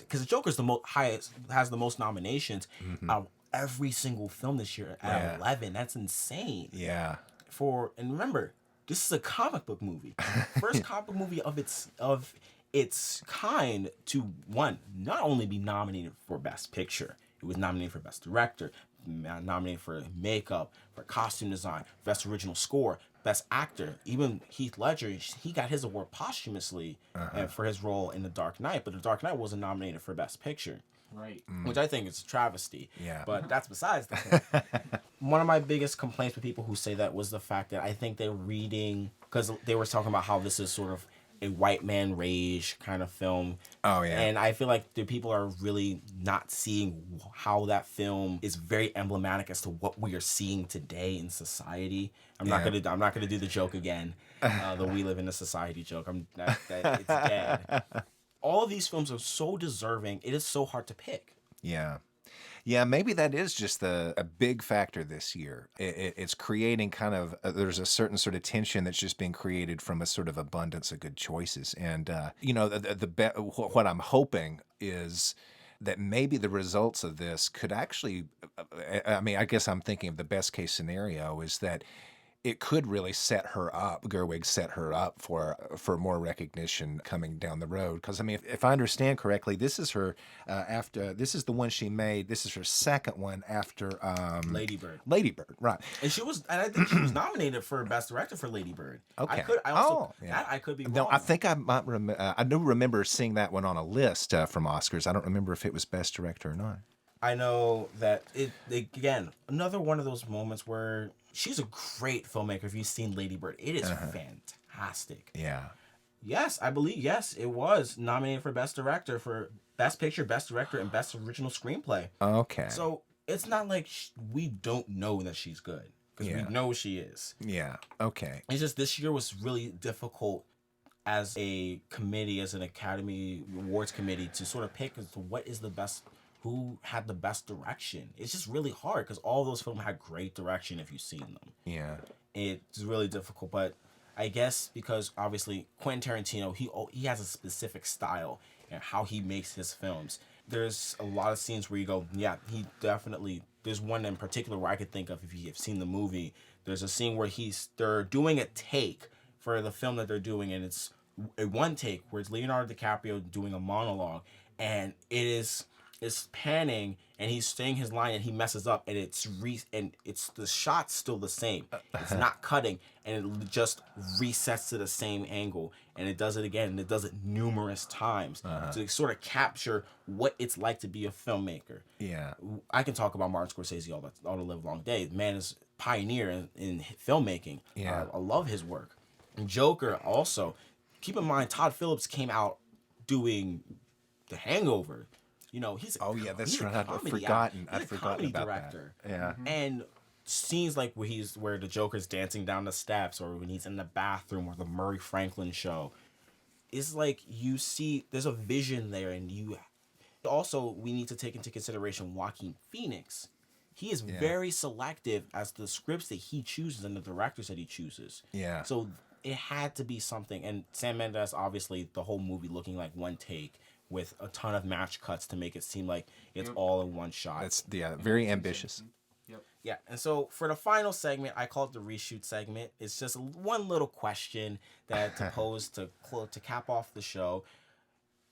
the most highest, has the most nominations out of every single film this year at 11. That's insane. Yeah. And remember, this is a comic book movie, first comic book movie of its kind to not only be nominated for Best Picture, it was nominated for Best Director, nominated for makeup, for costume design, Best Original Score, Best Actor. Even Heath Ledger, he got his award posthumously for his role in The Dark Knight, but The Dark Knight wasn't nominated for Best Picture. Right. Which I think is a travesty. Yeah. But that's besides the point. One of my biggest complaints with people who say that was the fact that I think they're reading, because they were talking about how this is sort of a white man rage kind of film. Oh, yeah. And I feel like the people are really not seeing how that film is very emblematic as to what we are seeing today in society. I'm not gonna do the joke again, the "we live in a society" joke. It's dead. All of these films are so deserving. It is so hard to pick. Yeah. Yeah, maybe that is just a big factor this year. It's creating kind of, there's a certain sort of tension that's just being created from a sort of abundance of good choices. And, what I'm hoping is that maybe the results of this could actually, I mean, I guess I'm thinking of the best case scenario is that it could really set her up. Gerwig set her up for more recognition coming down the road. Because I mean, if I understand correctly, this is her this is the one she made. This is her second one after Lady Bird. Lady Bird, right? And I think she was nominated for Best Director for Lady Bird. Okay. I could be wrong. No, I think I might I do remember seeing that one on a list from Oscars. I don't remember if it was Best Director or not. I know that again, another one of those moments where she's a great filmmaker. If you've seen Lady Bird, it is fantastic. Yeah. Yes, I believe, it was nominated for Best Director, for Best Picture, Best Director, and Best Original Screenplay. Okay. So it's not like we don't know that she's good, because we know she is. Yeah. Okay. It's just this year was really difficult as a committee, as an Academy Awards committee, to sort of pick as to what is the best, who had the best direction. It's just really hard because all those films had great direction if you've seen them. Yeah. It's really difficult, but I guess because obviously Quentin Tarantino, he has a specific style and how he makes his films. There's a lot of scenes where you go, yeah, he definitely. There's one in particular where I could think of, if you have seen the movie. There's a scene where they're doing a take for the film that they're doing, and it's a one take where it's Leonardo DiCaprio doing a monologue, and it's panning, and he's saying his line, and he messes up, and it's the shot's still the same. It's not cutting, and it just resets to the same angle, and it does it again, and it does it numerous times to sort of capture what it's like to be a filmmaker. Yeah. I can talk about Martin Scorsese all the live long day. The man is pioneer in filmmaking. Yeah. I love his work. And Joker also. Keep in mind, Todd Phillips came out doing The Hangover. He's that's right. I'd comedy forgotten comedy about director. that. Yeah. And scenes like where the Joker's dancing down the steps, or when he's in the bathroom, or the Murray Franklin show, is like you see there's a vision there, and we need to take into consideration Joaquin Phoenix. He is very selective as the scripts that he chooses and the directors that he chooses. Yeah. So it had to be something. And Sam Mendes, obviously, the whole movie looking like one take with a ton of match cuts to make it seem like it's all in one shot. That's very ambitious. Yep. Yeah, and so for the final segment, I call it the reshoot segment. It's just one little question that to pose to cap off the show.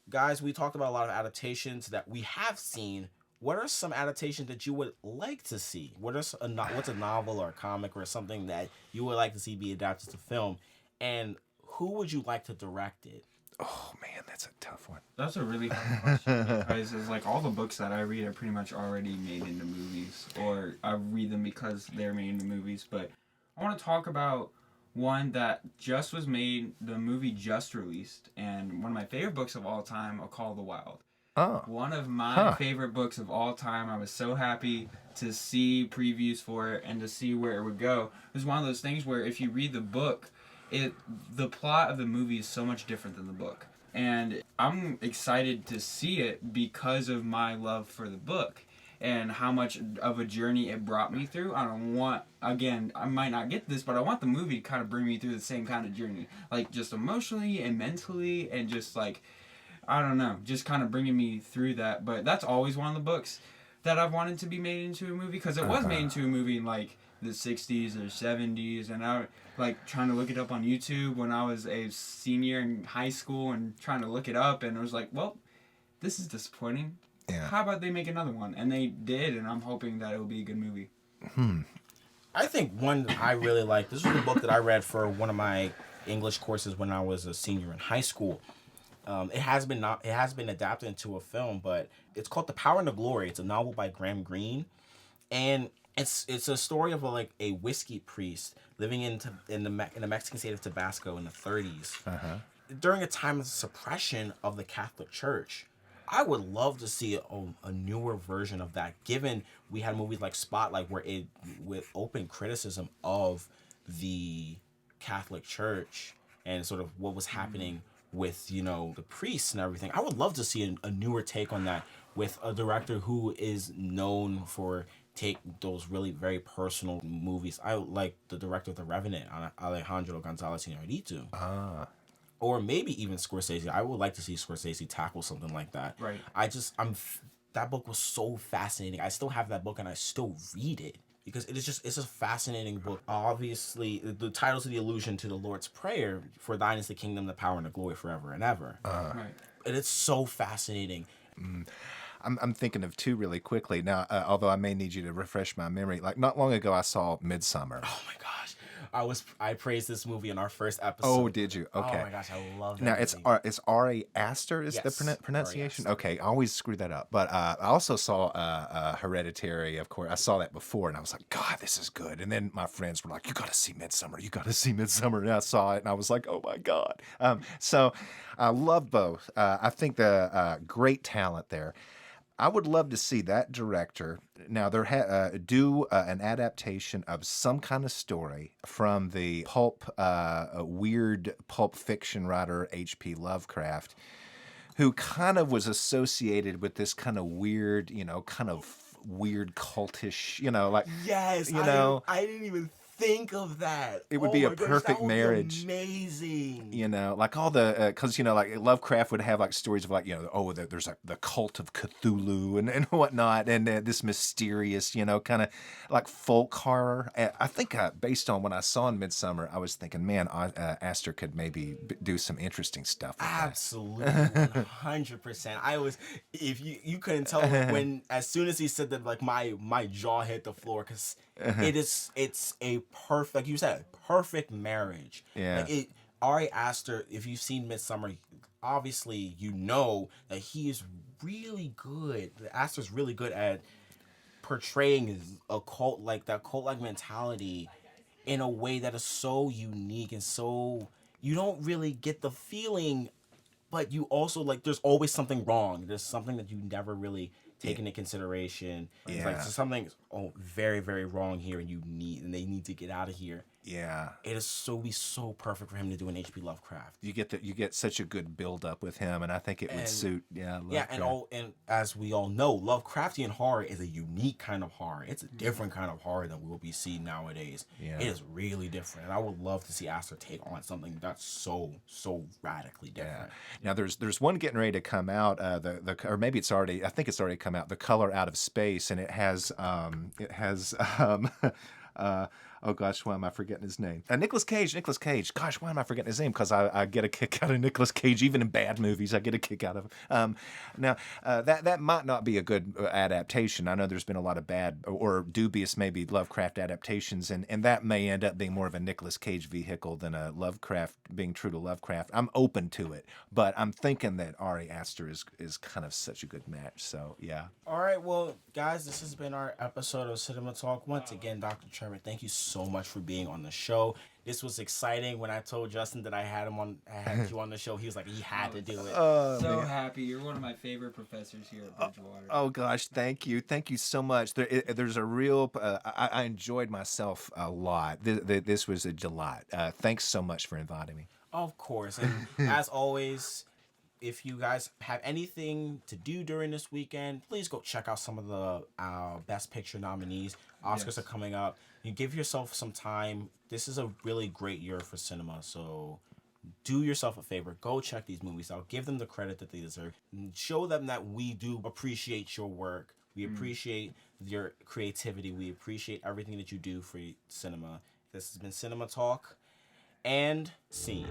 Guys, we talked about a lot of adaptations that we have seen. What are some adaptations that you would like to see? What's a novel or a comic or something that you would like to see be adapted to film? And who would you like to direct it? Oh man, that's a tough one. That's a really hard question because it's like all the books that I read are pretty much already made into movies, or I read them because they're made into movies. But I want to talk about one that just was made, the movie just released, and one of my favorite books of all time, A Call of the Wild. Oh, One of my huh. favorite books of all time. I was so happy to see previews for it and to see where it would go. It was one of those things where if you read the book, the plot of the movie is so much different than the book. And I'm excited to see it because of my love for the book and how much of a journey it brought me through. I don't want, again, I might not get this, but I want the movie to kind of bring me through the same kind of journey. Like, just emotionally and mentally and just, like, I don't know, just kind of bringing me through that. But that's always one of the books that I've wanted to be made into a movie because it was made into a movie in, like, the 60s or 70s, and I like trying to look it up on YouTube when I was a senior in high school and trying to look it up, and I was like, well, this is disappointing. Yeah. How about they make another one? And they did, and I'm hoping that it will be a good movie. I think one that I really like. This was a book that I read for one of my English courses when I was a senior in high school. It has been adapted into a film, but it's called The Power and the Glory. It's a novel by Graham Greene, and it's a story of a whiskey priest living in the Mexican state of Tabasco in the 30s during a time of suppression of the Catholic Church. I would love to see a newer version of that, given we had movies like Spotlight where it with open criticism of the Catholic Church and sort of what was happening with, the priests and everything. I would love to see a newer take on that with a director who is known for take those really very personal movies. I like the director of The Revenant, Alejandro González Iñárritu. Or maybe even Scorsese. I would like to see Scorsese tackle something like that. Right. That book was so fascinating. I still have that book and I still read it because it's a fascinating book. Obviously, the title's the allusion to the Lord's Prayer, for thine is the kingdom, the power, and the glory forever and ever. Right. And it's so fascinating. I'm thinking of two really quickly now. Although I may need you to refresh my memory. Like not long ago, I saw Midsummer. Oh my gosh. I praised this movie in our first episode. Oh, did you? Okay. Oh my gosh, I love that Now movie. it's R.A. Aster is Yes, the pronunciation. Ari Aster. Okay, I always screw that up. But I also saw Hereditary. Of course, I saw that before, and I was like, God, this is good. And then my friends were like, You got to see Midsummer. You got to see Midsummer. And I saw it, and I was like, Oh my God. So I love both. I think the great talent there. I would love to see that director now do an adaptation of some kind of story from the weird pulp fiction writer H.P. Lovecraft, who kind of was associated with this kind of weird, weird cultish, like Yes, I didn't even think of that. It would be a my gosh, perfect that would be marriage. Amazing. Like all the, because, like Lovecraft would have like stories of like, there's like the cult of Cthulhu and whatnot. And this mysterious, kind of like folk horror. I think based on when I saw in Midsummer, I was thinking, man, Aster could maybe do some interesting stuff with that. Absolutely, 100%. I was, if you couldn't tell when, as soon as he said that, like my jaw hit the floor, because it's a perfect, like you said, perfect marriage. Yeah. Like Ari Aster, if you've seen Midsummer, obviously you know that he is really good. Aster's really good at portraying a cult-like mentality in a way that is so unique and so you don't really get the feeling, but you also like there's always something wrong. There's something that you never really take into consideration. It's like Yeah. something's very, very wrong here, and they need to get out of here. Yeah. It is so perfect for him to do an H.P. Lovecraft. You get such a good build up with him, and I think it would suit. Yeah. Lovecraft. And as we all know, Lovecraftian horror is a unique kind of horror. It's a different kind of horror than we'll be seeing nowadays. Yeah. It is really different, and I would love to see Aster take on something that's so radically different. Now there's one getting ready to come out. Or maybe it's already. I think it's already come out. The Color Out of Space, and it has Oh gosh, why am I forgetting his name? Nicolas Cage. Nicolas Cage. Gosh, why am I forgetting his name? Because I get a kick out of Nicolas Cage, even in bad movies. I get a kick out of him. Now, that might not be a good adaptation. I know there's been a lot of bad or dubious maybe Lovecraft adaptations, and that may end up being more of a Nicolas Cage vehicle than a Lovecraft being true to Lovecraft. I'm open to it, but I'm thinking that Ari Aster is kind of such a good match. So yeah. All right, well, guys, this has been our episode of Cinema Talk. Once again, Dr. Trevor, thank you so much for being on the show. This was exciting. When I told Justin that I had you on the show, he was like, he had to do it. So happy. You're one of my favorite professors here at Bridgewater. Oh gosh, thank you so much. There's a real. I enjoyed myself a lot. This was a delight. Thanks so much for inviting me. Of course, and as always, if you guys have anything to do during this weekend, please go check out some of the Best Picture nominees. Oscars are coming up. You give yourself some time. This is a really great year for cinema, so do yourself a favor. Go check these movies out. Give them the credit that they deserve. Show them that we do appreciate your work. We appreciate your creativity. We appreciate everything that you do for cinema. This has been Cinema Talk and Scene.